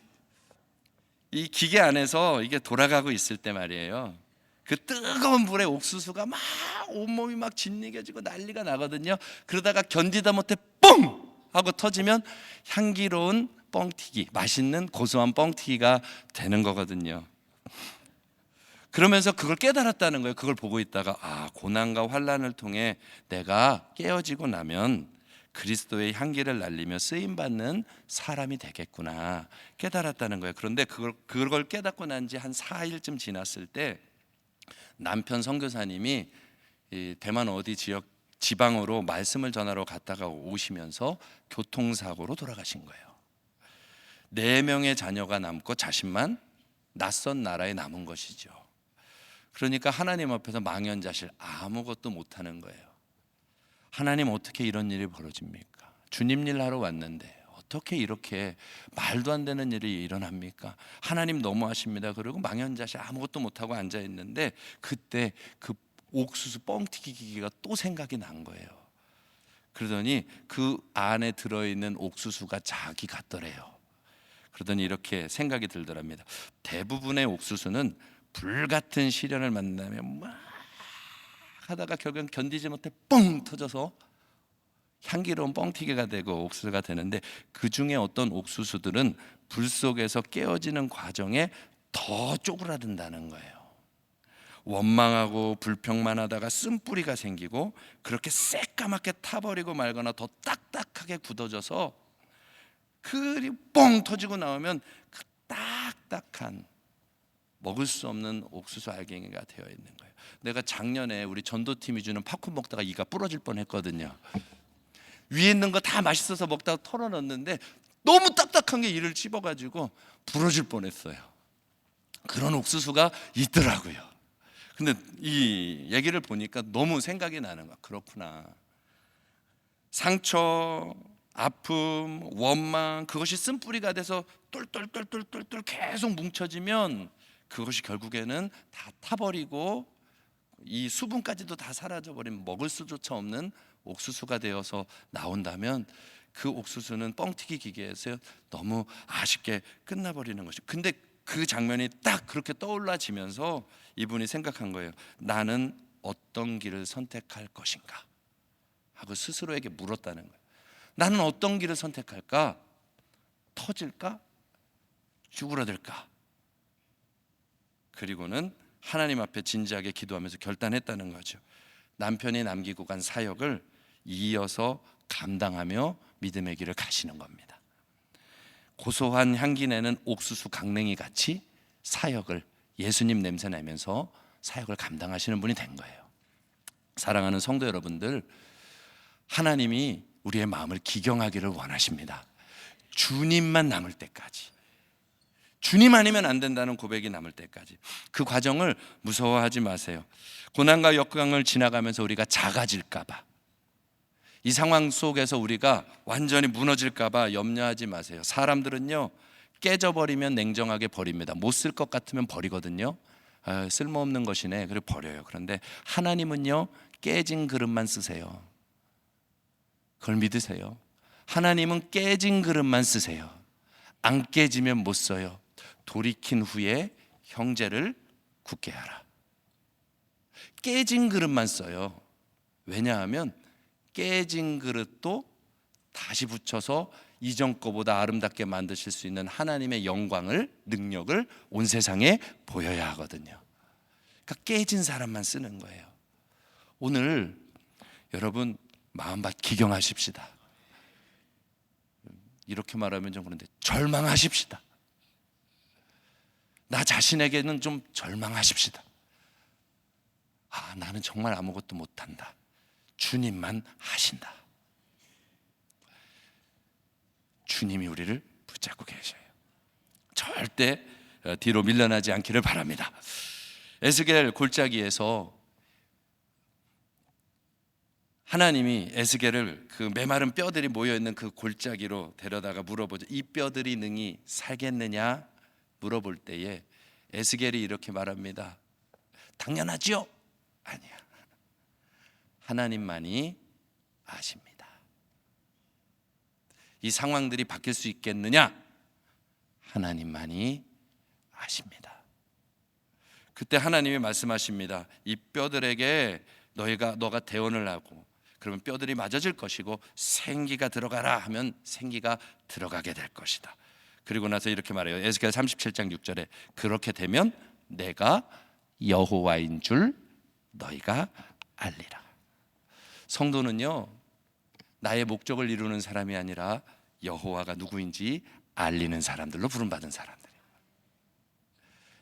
기계 안에서 이게 돌아가고 있을 때 말이에요. 그 뜨거운 불에 옥수수가 막 온몸이 막 짓이겨지고 난리가 나거든요. 그러다가 견디다 못해 뻥! 하고 터지면 향기로운 뻥튀기, 맛있는 고소한 뻥튀기가 되는 거거든요. 그러면서 그걸 깨달았다는 거예요. 그걸 보고 있다가 고난과 환난을 통해 내가 깨어지고 나면 그리스도의 향기를 날리며 쓰임받는 사람이 되겠구나 깨달았다는 거예요. 그런데 그걸 깨닫고 난 지 한 4일쯤 지났을 때 남편 선교사님이 대만 어디 지방으로 말씀을 전하러 갔다가 오시면서 교통사고로 돌아가신 거예요. 4명의 자녀가 남고 자신만 낯선 나라에 남은 것이죠. 그러니까 하나님 앞에서 망연자실 아무것도 못하는 거예요. 하나님, 어떻게 이런 일이 벌어집니까? 주님 일 하러 왔는데 어떻게 이렇게 말도 안 되는 일이 일어납니까? 하나님 너무하십니다. 그리고 망연자실 아무것도 못하고 앉아있는데 그때 그 옥수수 뻥튀기 기계가 또 생각이 난 거예요. 그러더니 그 안에 들어있는 옥수수가 자기 같더래요. 그러더니 이렇게 생각이 들더랍니다. 대부분의 옥수수는 불같은 시련을 만나면 막 하다가 결국엔 견디지 못해 뻥 터져서 향기로운 뻥튀기가 되고 옥수수가 되는데, 그 중에 어떤 옥수수들은 불 속에서 깨어지는 과정에 더 쪼그라든다는 거예요. 원망하고 불평만 하다가 쓴뿌리가 생기고 그렇게 새까맣게 타버리고 말거나 더 딱딱하게 굳어져서 그리 뻥 터지고 나오면 그 딱딱한 먹을 수 없는 옥수수 알갱이가 되어 있는 거예요. 내가 작년에 우리 전도팀이 주는 팝콘 먹다가 이가 부러질 뻔했거든요. 위에 있는 거 다 맛있어서 먹다가 털어넣었는데 너무 딱딱한 게 이를 씹어가지고 부러질 뻔했어요. 그런 옥수수가 있더라고요. 근데 이 얘기를 보니까 너무 생각이 나는 거야. 그렇구나. 상처, 아픔, 원망, 그것이 쓴뿌리가 돼서 똘똘똘똘똘 계속 뭉쳐지면 그것이 결국에는 다 타버리고 이 수분까지도 다 사라져버리면 먹을 수조차 없는 옥수수가 되어서 나온다면 그 옥수수는 뻥튀기 기계에서 너무 아쉽게 끝나버리는 것이죠. 근데 그 장면이 딱 그렇게 떠올라지면서 이분이 생각한 거예요. 나는 어떤 길을 선택할 것인가 하고 스스로에게 물었다는 거예요. 나는 어떤 길을 선택할까? 터질까? 쭈그러들까? 그리고는 하나님 앞에 진지하게 기도하면서 결단했다는 거죠. 남편이 남기고 간 사역을 이어서 감당하며 믿음의 길을 가시는 겁니다. 고소한 향기 내는 옥수수 강냉이 같이 사역을, 예수님 냄새 나면서 사역을 감당하시는 분이 된 거예요. 사랑하는 성도 여러분들, 하나님이 우리의 마음을 기경하기를 원하십니다. 주님만 남을 때까지, 주님 아니면 안 된다는 고백이 남을 때까지. 그 과정을 무서워하지 마세요. 고난과 역경을 지나가면서 우리가 작아질까 봐, 이 상황 속에서 우리가 완전히 무너질까 봐 염려하지 마세요. 사람들은요, 깨져버리면 냉정하게 버립니다. 못 쓸 것 같으면 버리거든요. 쓸모없는 것이네, 그리고 버려요. 그런데 하나님은요, 깨진 그릇만 쓰세요. 그걸 믿으세요. 하나님은 깨진 그릇만 쓰세요. 안 깨지면 못 써요. 돌이킨 후에 형제를 굳게 하라. 깨진 그릇만 써요. 왜냐하면 깨진 그릇도 다시 붙여서 이전 거보다 아름답게 만드실 수 있는 하나님의 영광을, 능력을 온 세상에 보여야 하거든요. 그러니까 깨진 사람만 쓰는 거예요. 오늘 여러분 마음밭 기경하십시다. 이렇게 말하면 좀 그런데 절망하십시다. 나 자신에게는 좀 절망하십시다. 나는 정말 아무것도 못한다. 주님만 하신다. 주님이 우리를 붙잡고 계셔요. 절대 뒤로 밀려나지 않기를 바랍니다. 에스겔 골짜기에서 하나님이 에스겔을 그 메마른 뼈들이 모여있는 그 골짜기로 데려다가 물어보죠. 이 뼈들이 능히 살겠느냐 물어볼 때에 에스겔이 이렇게 말합니다. 당연하지요? 아니야. 하나님만이 아십니다. 이 상황들이 바뀔 수 있겠느냐? 하나님만이 아십니다. 그때 하나님이 말씀하십니다. 이 뼈들에게 너가 대언을 하고 그러면 뼈들이 맞아질 것이고 생기가 들어가라 하면 생기가 들어가게 될 것이다. 그리고 나서 이렇게 말해요. 에스겔 37장 6절에 그렇게 되면 내가 여호와인 줄 너희가 알리라. 성도는요, 나의 목적을 이루는 사람이 아니라 여호와가 누구인지 알리는 사람들로 부름받은 사람들이에요.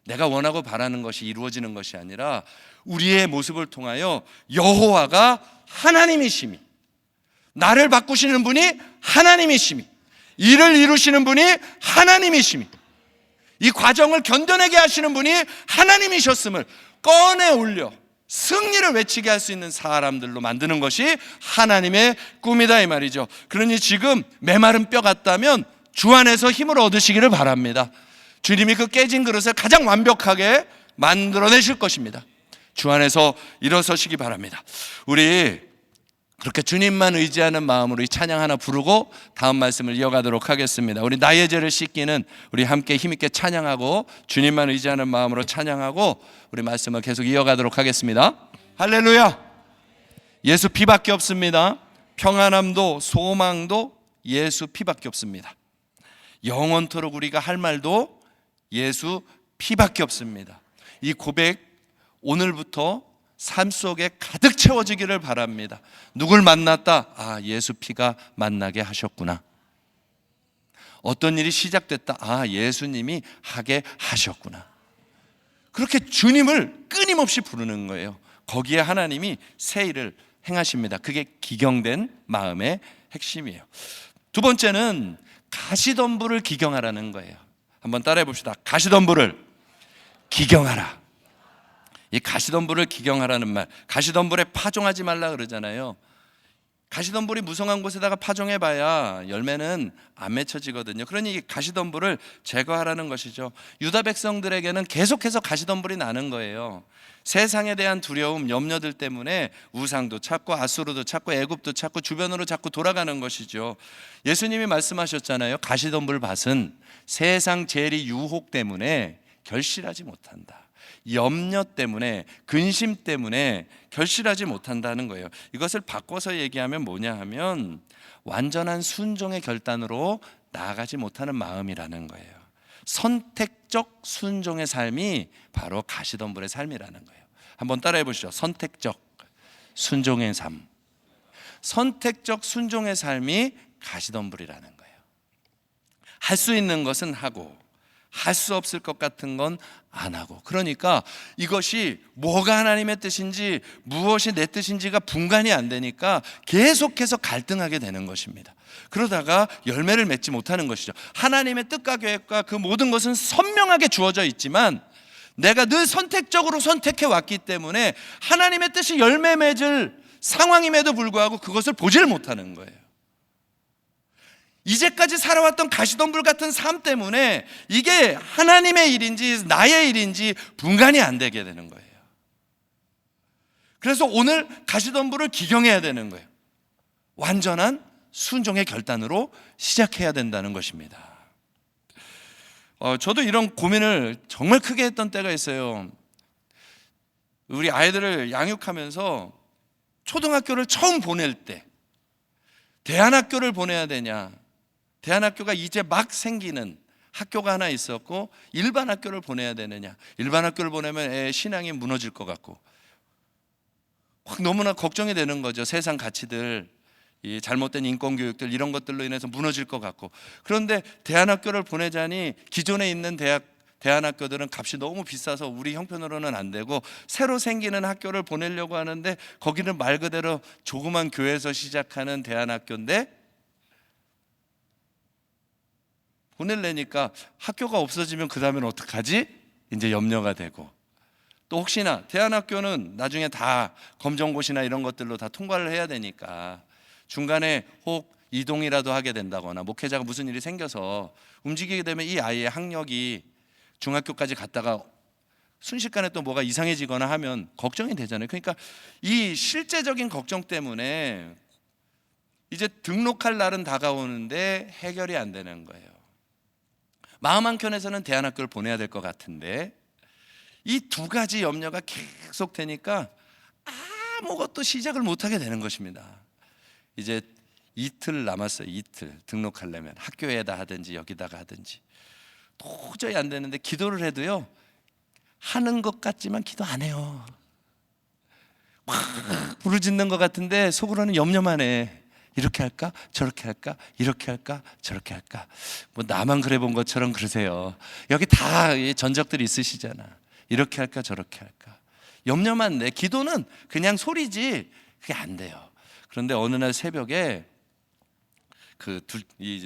내가 원하고 바라는 것이 이루어지는 것이 아니라 우리의 모습을 통하여 여호와가 하나님이심이, 나를 바꾸시는 분이 하나님이심이, 일을 이루시는 분이 하나님이심이, 이 과정을 견뎌내게 하시는 분이 하나님이셨음을 꺼내 올려 승리를 외치게 할 수 있는 사람들로 만드는 것이 하나님의 꿈이다 이 말이죠. 그러니 지금 메마른 뼈 같다면 주 안에서 힘을 얻으시기를 바랍니다. 주님이 그 깨진 그릇을 가장 완벽하게 만들어내실 것입니다. 주 안에서 일어서시기 바랍니다. 우리 그렇게 주님만 의지하는 마음으로 이 찬양 하나 부르고 다음 말씀을 이어가도록 하겠습니다. 우리 나의 죄를 씻기는 우리 함께 힘있게 찬양하고 주님만 의지하는 마음으로 찬양하고 우리 말씀을 계속 이어가도록 하겠습니다. 할렐루야. 예수 피밖에 없습니다. 평안함도 소망도 예수 피밖에 없습니다. 영원토록 우리가 할 말도 예수 피밖에 없습니다. 이 고백 오늘부터 삶 속에 가득 채워지기를 바랍니다. 누굴 만났다? 예수 피가 만나게 하셨구나. 어떤 일이 시작됐다? 예수님이 하게 하셨구나. 그렇게 주님을 끊임없이 부르는 거예요. 거기에 하나님이 새 일을 행하십니다. 그게 기경된 마음의 핵심이에요. 두 번째는 가시덤불을 기경하라는 거예요. 한번 따라해 봅시다. 가시덤불을 기경하라. 이 가시덤불을 기경하라는 말, 가시덤불에 파종하지 말라 그러잖아요. 가시덤불이 무성한 곳에다가 파종해봐야 열매는 안 맺혀지거든요. 그러니 이 가시덤불을 제거하라는 것이죠. 유다 백성들에게는 계속해서 가시덤불이 나는 거예요. 세상에 대한 두려움, 염려들 때문에 우상도 찾고 아수르도 찾고 애굽도 찾고 주변으로 자꾸 돌아가는 것이죠. 예수님이 말씀하셨잖아요. 가시덤불 밭은 세상 재리 유혹 때문에 결실하지 못한다. 염려 때문에, 근심 때문에 결실하지 못한다는 거예요. 이것을 바꿔서 얘기하면 뭐냐 하면 완전한 순종의 결단으로 나아가지 못하는 마음이라는 거예요. 선택적 순종의 삶이 바로 가시덤불의 삶이라는 거예요. 한번 따라해 보시죠. 선택적 순종의 삶. 선택적 순종의 삶이 가시덤불이라는 거예요. 할 수 있는 것은 하고 할 수 없을 것 같은 건 안 하고, 그러니까 이것이 뭐가 하나님의 뜻인지 무엇이 내 뜻인지가 분간이 안 되니까 계속해서 갈등하게 되는 것입니다. 그러다가 열매를 맺지 못하는 것이죠. 하나님의 뜻과 계획과 그 모든 것은 선명하게 주어져 있지만 내가 늘 선택적으로 선택해 왔기 때문에 하나님의 뜻이 열매 맺을 상황임에도 불구하고 그것을 보지를 못하는 거예요. 이제까지 살아왔던 가시덤불 같은 삶 때문에 이게 하나님의 일인지 나의 일인지 분간이 안 되게 되는 거예요. 그래서 오늘 가시덤불을 기경해야 되는 거예요. 완전한 순종의 결단으로 시작해야 된다는 것입니다. 저도 이런 고민을 정말 크게 했던 때가 있어요. 우리 아이들을 양육하면서 초등학교를 처음 보낼 때 대안학교를 보내야 되냐, 대안학교가 이제 막 생기는 학교가 하나 있었고 일반 학교를 보내야 되느냐, 일반 학교를 보내면 애 신앙이 무너질 것 같고 확 너무나 걱정이 되는 거죠. 세상 가치들, 이 잘못된 인권교육들 이런 것들로 인해서 무너질 것 같고. 그런데 대안학교를 보내자니 기존에 있는 대안학교들은 값이 너무 비싸서 우리 형편으로는 안 되고 새로 생기는 학교를 보내려고 하는데 거기는 말 그대로 조그만 교회에서 시작하는 대안학교인데 보내려니까 학교가 없어지면 그 다음엔 어떡하지? 이제 염려가 되고, 또 혹시나 대안학교는 나중에 다 검정고시나 이런 것들로 다 통과를 해야 되니까 중간에 혹 이동이라도 하게 된다거나 목회자가 무슨 일이 생겨서 움직이게 되면 이 아이의 학력이 중학교까지 갔다가 순식간에 또 뭐가 이상해지거나 하면 걱정이 되잖아요. 그러니까 이 실제적인 걱정 때문에 이제 등록할 날은 다가오는데 해결이 안 되는 거예요. 마음 한켠에서는 대안학교를 보내야 될 것 같은데 이 두 가지 염려가 계속 되니까 아무것도 시작을 못하게 되는 것입니다. 이제 이틀 남았어요. 이틀 등록하려면 학교에다 하든지 여기다가 하든지 도저히 안 되는데 기도를 해도요 하는 것 같지만 기도 안 해요. 막 부르짖는 것 같은데 속으로는 염려만 해. 이렇게 할까? 저렇게 할까? 이렇게 할까? 저렇게 할까? 뭐 나만 그래 본 것처럼 그러세요. 여기 다 전적들이 있으시잖아. 이렇게 할까? 저렇게 할까? 염려만 내. 기도는 그냥 소리지 그게 안 돼요. 그런데 어느 날 새벽에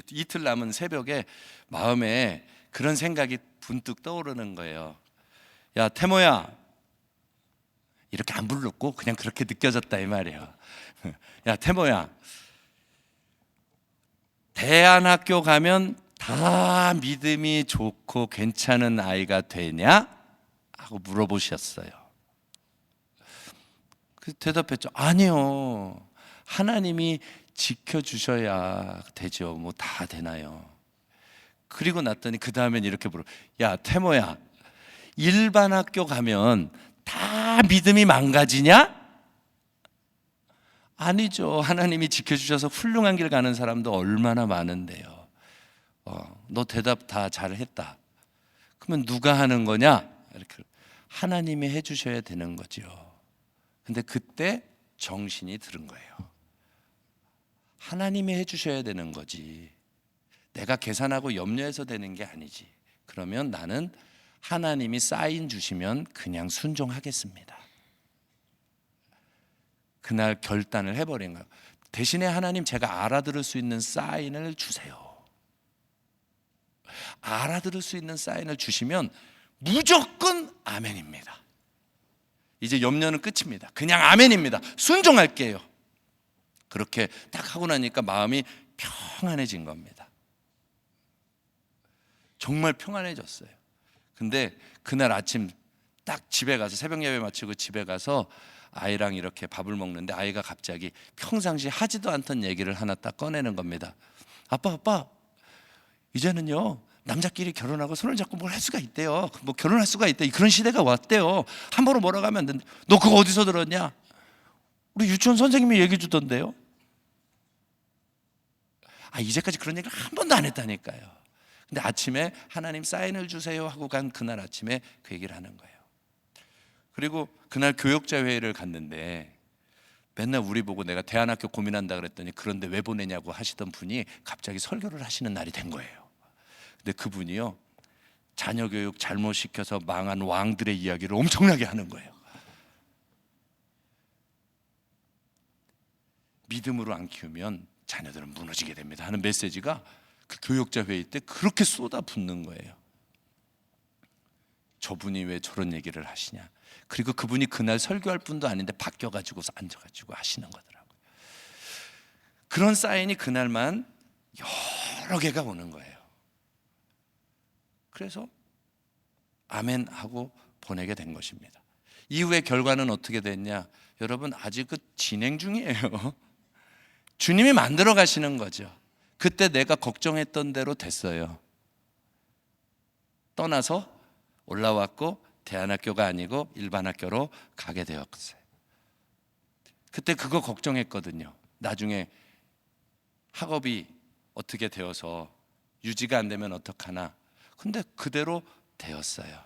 이틀 남은 새벽에 마음에 그런 생각이 분뚝 떠오르는 거예요. 야 태모야, 이렇게 안 불렀고 그냥 그렇게 느껴졌다 이 말이에요. 야 태모야, 대안학교 가면 다 믿음이 좋고 괜찮은 아이가 되냐? 하고 물어보셨어요. 그 대답했죠. 아니요, 하나님이 지켜주셔야 되죠. 뭐 다 되나요? 그리고 났더니 그 다음엔 이렇게 물어. 야 태모야, 일반 학교 가면 다 믿음이 망가지냐? 아니죠. 하나님이 지켜주셔서 훌륭한 길 가는 사람도 얼마나 많은데요. 너 대답 다 잘했다. 그러면 누가 하는 거냐? 이렇게 하나님이 해주셔야 되는 거죠. 근데 그때 정신이 들은 거예요. 하나님이 해주셔야 되는 거지. 내가 계산하고 염려해서 되는 게 아니지. 그러면 나는 하나님이 사인 주시면 그냥 순종하겠습니다. 그날 결단을 해버린 거예요. 대신에 하나님, 제가 알아들을 수 있는 사인을 주세요. 알아들을 수 있는 사인을 주시면 무조건 아멘입니다. 이제 염려는 끝입니다. 그냥 아멘입니다. 순종할게요. 그렇게 딱 하고 나니까 마음이 평안해진 겁니다. 정말 평안해졌어요. 근데 그날 아침 딱 집에 가서 새벽 예배 마치고 집에 가서 아이랑 이렇게 밥을 먹는데 아이가 갑자기 평상시 하지도 않던 얘기를 하나 딱 꺼내는 겁니다. 아빠, 이제는요 남자끼리 결혼하고 손을 잡고 뭘 할 수가 있대요. 뭐 결혼할 수가 있대. 그런 시대가 왔대요. 함부로 뭐라고 하면 안 된대. 너 그거 어디서 들었냐? 우리 유치원 선생님이 얘기 주던데요. 이제까지 그런 얘기를 한 번도 안 했다니까요. 근데 아침에 하나님 사인을 주세요 하고 간 그날 아침에 그 얘기를 하는 거예요. 그리고 그날 교역자 회의를 갔는데 맨날 우리 보고 내가 대안학교 고민한다 그랬더니 그런데 왜 보내냐고 하시던 분이 갑자기 설교를 하시는 날이 된 거예요. 근데 그분이요 자녀 교육 잘못 시켜서 망한 왕들의 이야기를 엄청나게 하는 거예요. 믿음으로 안 키우면 자녀들은 무너지게 됩니다 하는 메시지가 그 교역자 회의 때 그렇게 쏟아붓는 거예요. 저분이 왜 저런 얘기를 하시냐. 그리고 그분이 그날 설교할 분도 아닌데 바뀌어가지고 앉아가지고 하시는 거더라고요. 그런 사인이 그날만 여러 개가 오는 거예요. 그래서 아멘 하고 보내게 된 것입니다. 이후의 결과는 어떻게 됐냐? 여러분 아직 그 진행 중이에요. 주님이 만들어 가시는 거죠. 그때 내가 걱정했던 대로 됐어요. 떠나서 올라왔고 대안학교가 아니고 일반 학교로 가게 되었어요. 그때 그거 걱정했거든요. 나중에 학업이 어떻게 되어서 유지가 안 되면 어떡하나. 근데 그대로 되었어요.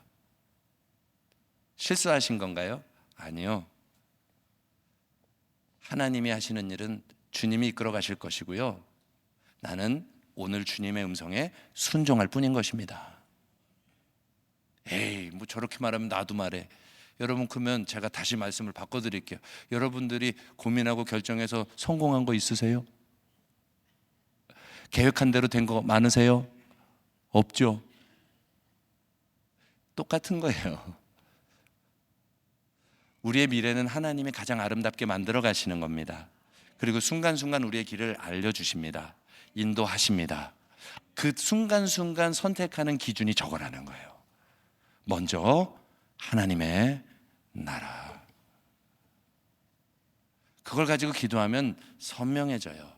실수하신 건가요? 아니요. 하나님이 하시는 일은 주님이 이끌어 가실 것이고요, 나는 오늘 주님의 음성에 순종할 뿐인 것입니다. 에이, 뭐 저렇게 말하면 나도 말해. 여러분, 그러면 제가 다시 말씀을 바꿔드릴게요. 여러분들이 고민하고 결정해서 성공한 거 있으세요? 계획한 대로 된 거 많으세요? 없죠? 똑같은 거예요. 우리의 미래는 하나님이 가장 아름답게 만들어 가시는 겁니다. 그리고 순간순간 우리의 길을 알려주십니다. 인도하십니다. 그 순간순간 선택하는 기준이 저거라는 거예요. 먼저 하나님의 나라. 그걸 가지고 기도하면 선명해져요.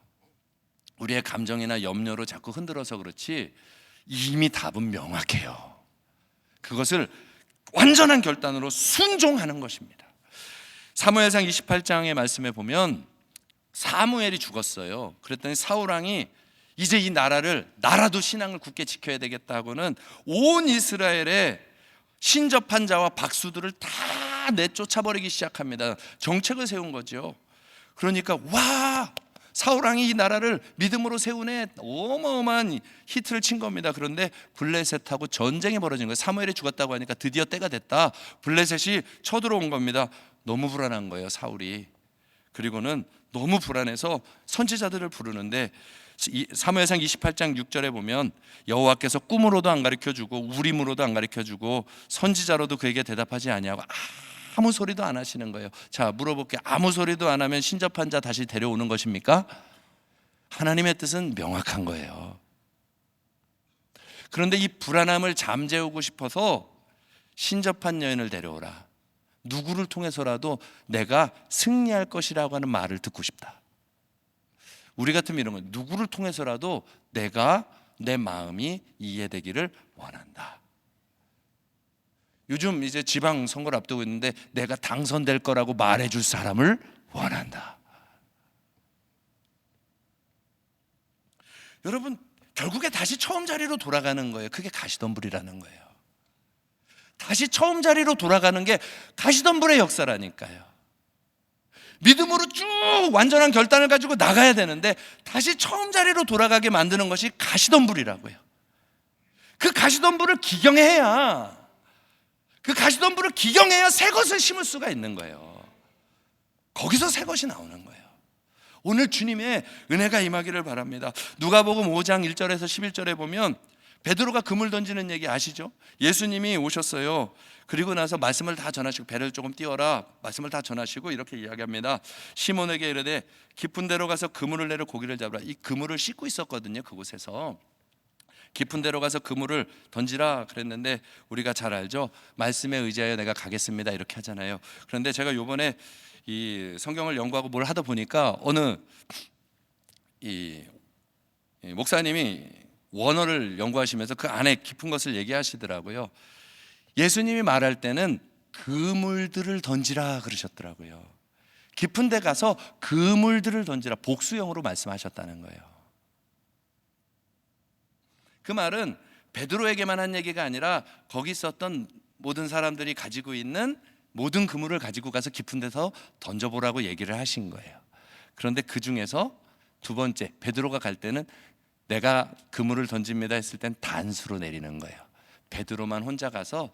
우리의 감정이나 염려로 자꾸 흔들어서 그렇지 이미 답은 명확해요. 그것을 완전한 결단으로 순종하는 것입니다. 사무엘상 28장의 말씀에 보면 사무엘이 죽었어요. 그랬더니 사울왕이 이제 이 나라도 신앙을 굳게 지켜야 되겠다고는 온 이스라엘의 신접한 자와 박수들을 다 내쫓아버리기 시작합니다. 정책을 세운 거죠. 그러니까 와, 사울왕이 이 나라를 믿음으로 세우네, 어마어마한 히트를 친 겁니다. 그런데 블레셋하고 전쟁이 벌어진 거예요. 사무엘이 죽었다고 하니까 드디어 때가 됐다. 블레셋이 쳐들어온 겁니다. 너무 불안한 거예요, 사울이. 그리고는 너무 불안해서 선지자들을 부르는데 사무엘상 28장 6절에 보면 여호와께서 꿈으로도 안 가르쳐주고 우림으로도 안 가르쳐주고 선지자로도 그에게 대답하지 아니하고 아무 소리도 안 하시는 거예요. 자, 물어볼게요. 아무 소리도 안 하면 신접한 자 다시 데려오는 것입니까? 하나님의 뜻은 명확한 거예요. 그런데 이 불안함을 잠재우고 싶어서 신접한 여인을 데려오라. 누구를 통해서라도 내가 승리할 것이라고 하는 말을 듣고 싶다. 우리 같으면 이런 거예요. 누구를 통해서라도 내 마음이 이해되기를 원한다. 요즘 이제 지방 선거를 앞두고 있는데 내가 당선될 거라고 말해줄 사람을 원한다. 여러분, 결국에 다시 처음 자리로 돌아가는 거예요. 그게 가시덤불이라는 거예요. 다시 처음 자리로 돌아가는 게 가시덤불의 역사라니까요. 믿음으로 쭉 완전한 결단을 가지고 나가야 되는데 다시 처음 자리로 돌아가게 만드는 것이 가시덤불이라고요. 그 가시덤불을 기경해야 새 것을 심을 수가 있는 거예요. 거기서 새 것이 나오는 거예요. 오늘 주님의 은혜가 임하기를 바랍니다. 누가복음 5장 1절에서 11절에 보면 베드로가 그물 던지는 얘기 아시죠? 예수님이 오셨어요. 그리고 나서 말씀을 다 전하시고 배를 조금 띄워라 말씀을 다 전하시고 이렇게 이야기합니다. 시몬에게 이르되 깊은 데로 가서 그물을 내려 고기를 잡으라. 이 그물을 씻고 있었거든요. 그곳에서 깊은 데로 가서 그물을 던지라 그랬는데 우리가 잘 알죠? 말씀에 의지하여 내가 가겠습니다 이렇게 하잖아요. 그런데 제가 요번에 이 성경을 연구하고 뭘 하다 보니까 어느 이 목사님이 원어를 연구하시면서 그 안에 깊은 것을 얘기하시더라고요. 예수님이 말할 때는 그물들을 던지라 그러셨더라고요. 깊은 데 가서 그물들을 던지라, 복수형으로 말씀하셨다는 거예요. 그 말은 베드로에게만 한 얘기가 아니라 거기 있었던 모든 사람들이 가지고 있는 모든 그물을 가지고 가서 깊은 데서 던져보라고 얘기를 하신 거예요. 그런데 그 중에서 두 번째, 베드로가 갈 때는 내가 그물을 던집니다 했을 땐 단수로 내리는 거예요. 베드로만 혼자 가서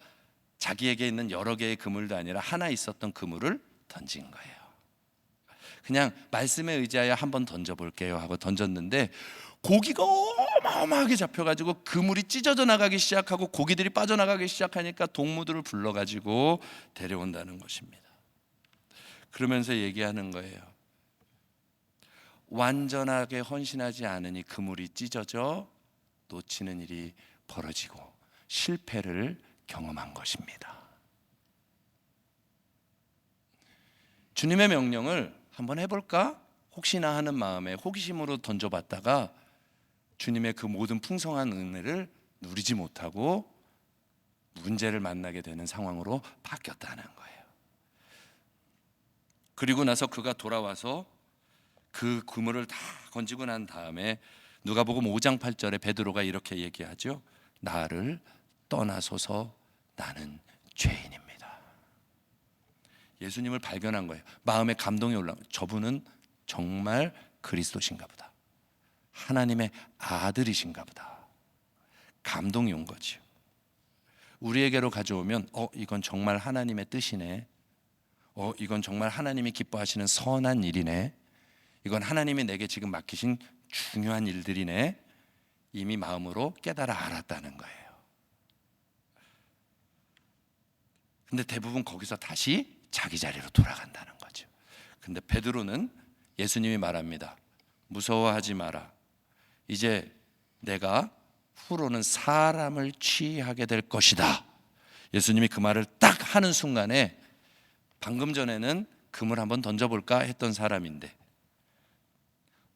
자기에게 있는 여러 개의 그물도 아니라 하나 있었던 그물을 던진 거예요. 그냥 말씀에 의지하여 한번 던져볼게요 하고 던졌는데 고기가 어마어마하게 잡혀가지고 그물이 찢어져 나가기 시작하고 고기들이 빠져나가기 시작하니까 동무들을 불러가지고 데려온다는 것입니다. 그러면서 얘기하는 거예요. 완전하게 헌신하지 않으니 그물이 찢어져 놓치는 일이 벌어지고 실패를 경험한 것입니다. 주님의 명령을 한번 해볼까? 혹시나 하는 마음에 호기심으로 던져봤다가 주님의 그 모든 풍성한 은혜를 누리지 못하고 문제를 만나게 되는 상황으로 바뀌었다는 거예요. 그리고 나서 그가 돌아와서 그 그물을 다 건지고 난 다음에 누가복음 5장 8절에 베드로가 이렇게 얘기하죠. 나를 떠나소서 나는 죄인입니다. 예수님을 발견한 거예요. 마음에 감동이 올라온 거예요. 저분은 정말 그리스도신가 보다. 하나님의 아들이신가 보다. 감동이 온 거죠. 우리에게로 가져오면 이건 정말 하나님의 뜻이네. 이건 정말 하나님이 기뻐하시는 선한 일이네. 이건 하나님이 내게 지금 맡기신 중요한 일들이네. 이미 마음으로 깨달아 알았다는 거예요. 근데 대부분 거기서 다시 자기 자리로 돌아간다는 거죠. 근데 베드로는 예수님이 말합니다. 무서워하지 마라. 이제 내가 후로는 사람을 취하게 될 것이다. 예수님이 그 말을 딱 하는 순간에 방금 전에는 금을 한번 던져볼까 했던 사람인데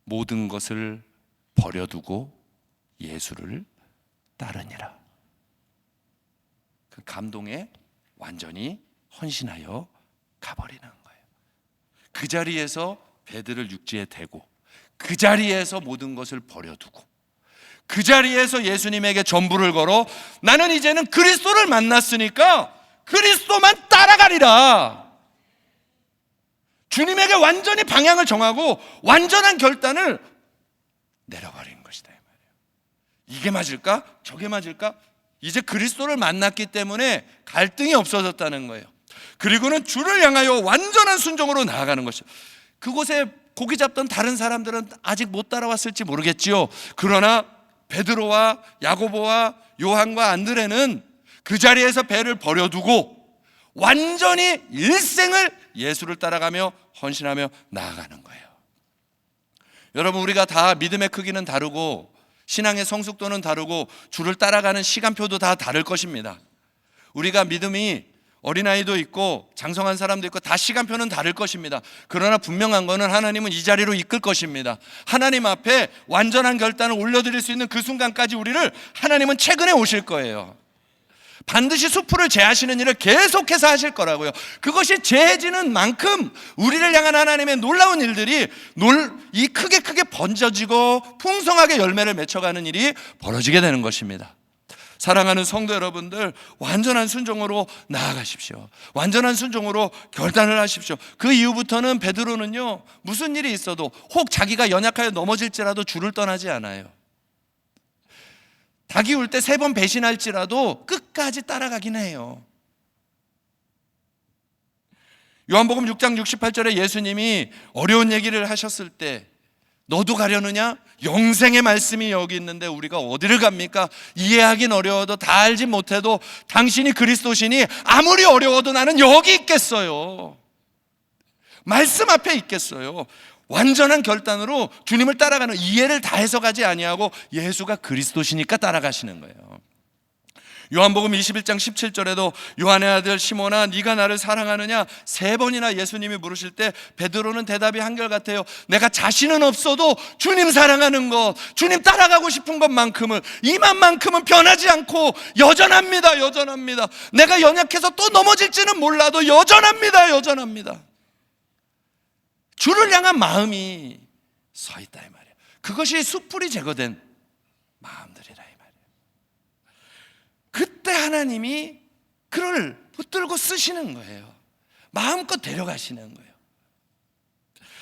모든 것을 버려두고 예수를 따르니라. 그 감동에 완전히 헌신하여 가버리는 거예요. 그 자리에서 베드를 육지에 대고 그 자리에서 모든 것을 버려두고 그 자리에서 예수님에게 전부를 걸어 나는 이제는 그리스도를 만났으니까 그리스도만 따라가리라. 주님에게 완전히 방향을 정하고 완전한 결단을 내려버린 것이다 이 말이에요. 이게 맞을까? 저게 맞을까? 이제 그리스도를 만났기 때문에 갈등이 없어졌다는 거예요. 그리고는 주를 향하여 완전한 순종으로 나아가는 것이죠. 그곳에 고기 잡던 다른 사람들은 아직 못 따라왔을지 모르겠지요. 그러나 베드로와 야고보와 요한과 안드레는 그 자리에서 배를 버려두고 완전히 일생을 예수를 따라가며 헌신하며 나아가는 거예요. 여러분, 우리가 다 믿음의 크기는 다르고 신앙의 성숙도는 다르고 주를 따라가는 시간표도 다 다를 것입니다. 우리가 믿음이 어린아이도 있고 장성한 사람도 있고 다 시간표는 다를 것입니다. 그러나 분명한 거는 하나님은 이 자리로 이끌 것입니다. 하나님 앞에 완전한 결단을 올려드릴 수 있는 그 순간까지 우리를 하나님은 최근에 오실 거예요. 반드시 수풀을 제하시는 일을 계속해서 하실 거라고요. 그것이 제해지는 만큼 우리를 향한 하나님의 놀라운 일들이 이 크게 번져지고 풍성하게 열매를 맺혀가는 일이 벌어지게 되는 것입니다. 사랑하는 성도 여러분들, 완전한 순종으로 나아가십시오. 완전한 순종으로 결단을 하십시오. 그 이후부터는 베드로는요, 무슨 일이 있어도 혹 자기가 연약하여 넘어질지라도 주를 떠나지 않아요. 닭이 울 때 3번 배신할지라도 끝까지 따라가긴 해요. 요한복음 6장 68절에 예수님이 어려운 얘기를 하셨을 때 너도 가려느냐? 영생의 말씀이 여기 있는데 우리가 어디를 갑니까? 이해하긴 어려워도 다 알지 못해도 당신이 그리스도시니 아무리 어려워도 나는 여기 있겠어요. 말씀 앞에 있겠어요. 완전한 결단으로 주님을 따라가는, 이해를 다해서 가지 아니하고 예수가 그리스도시니까 따라가시는 거예요. 요한복음 21장 17절에도 요한의 아들 시몬아 네가 나를 사랑하느냐 3번이나 예수님이 물으실 때 베드로는 대답이 한결같아요. 내가 자신은 없어도 주님 사랑하는 것, 주님 따라가고 싶은 것만큼은, 이만큼은 변하지 않고 여전합니다. 내가 연약해서 또 넘어질지는 몰라도 여전합니다. 주를 향한 마음이 서 있다 이 말이에요. 그것이 숯불이 제거된 마음들이라 이 말이에요. 그때 하나님이 그를 붙들고 쓰시는 거예요. 마음껏 데려가시는 거예요.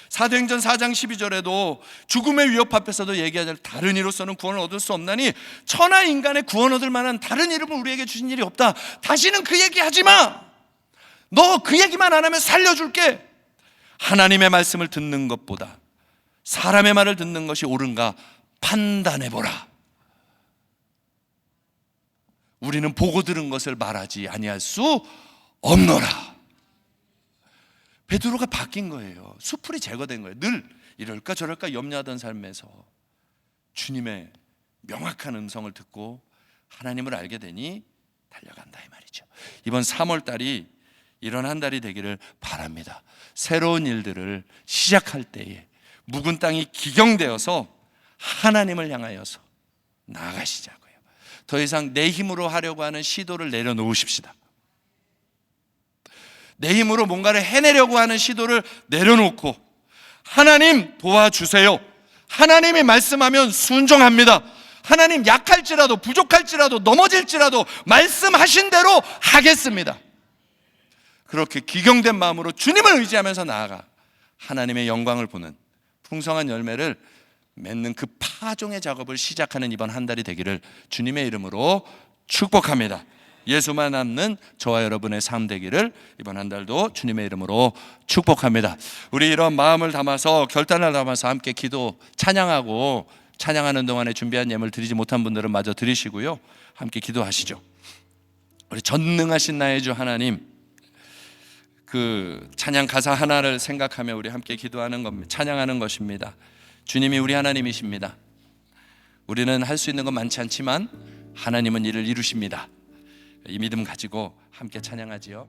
사도행전 4장 12절에도 죽음의 위협 앞에서도 얘기하자 다른 이로서는 구원을 얻을 수 없나니 천하 인간의 구원 얻을 만한 다른 이름을 우리에게 주신 일이 없다. 다시는 그 얘기 하지 마. 너 그 얘기만 안 하면 살려줄게. 하나님의 말씀을 듣는 것보다 사람의 말을 듣는 것이 옳은가 판단해보라. 우리는 보고 들은 것을 말하지 아니할 수 없노라. 베드로가 바뀐 거예요. 수풀이 제거된 거예요. 늘 이럴까 저럴까 염려하던 삶에서 주님의 명확한 음성을 듣고 하나님을 알게 되니 달려간다 이 말이죠. 이번 3월 달이 이런 한 달이 되기를 바랍니다. 새로운 일들을 시작할 때에 묵은 땅이 기경되어서 하나님을 향하여서 나아가시자고요. 더 이상 내 힘으로 하려고 하는 시도를 내려놓으십시다. 내 힘으로 뭔가를 해내려고 하는 시도를 내려놓고 하나님 도와주세요. 하나님이 말씀하면 순종합니다. 하나님 약할지라도 부족할지라도 넘어질지라도 말씀하신 대로 하겠습니다. 그렇게 기경된 마음으로 주님을 의지하면서 나아가 하나님의 영광을 보는 풍성한 열매를 맺는 그 파종의 작업을 시작하는 이번 한 달이 되기를 주님의 이름으로 축복합니다. 예수만 남는 저와 여러분의 삶 되기를 이번 한 달도 주님의 이름으로 축복합니다. 우리 이런 마음을 담아서 결단을 담아서 함께 기도 찬양하고, 찬양하는 동안에 준비한 예물 드리지 못한 분들은 마저 드리시고요, 함께 기도하시죠. 우리 전능하신 나의 주 하나님, 그 찬양 가사 하나를 생각하며 우리 함께 기도하는 겁니다. 찬양하는 것입니다. 주님이 우리 하나님이십니다. 우리는 할 수 있는 건 많지 않지만 하나님은 이를 이루십니다. 이 믿음 가지고 함께 찬양하지요.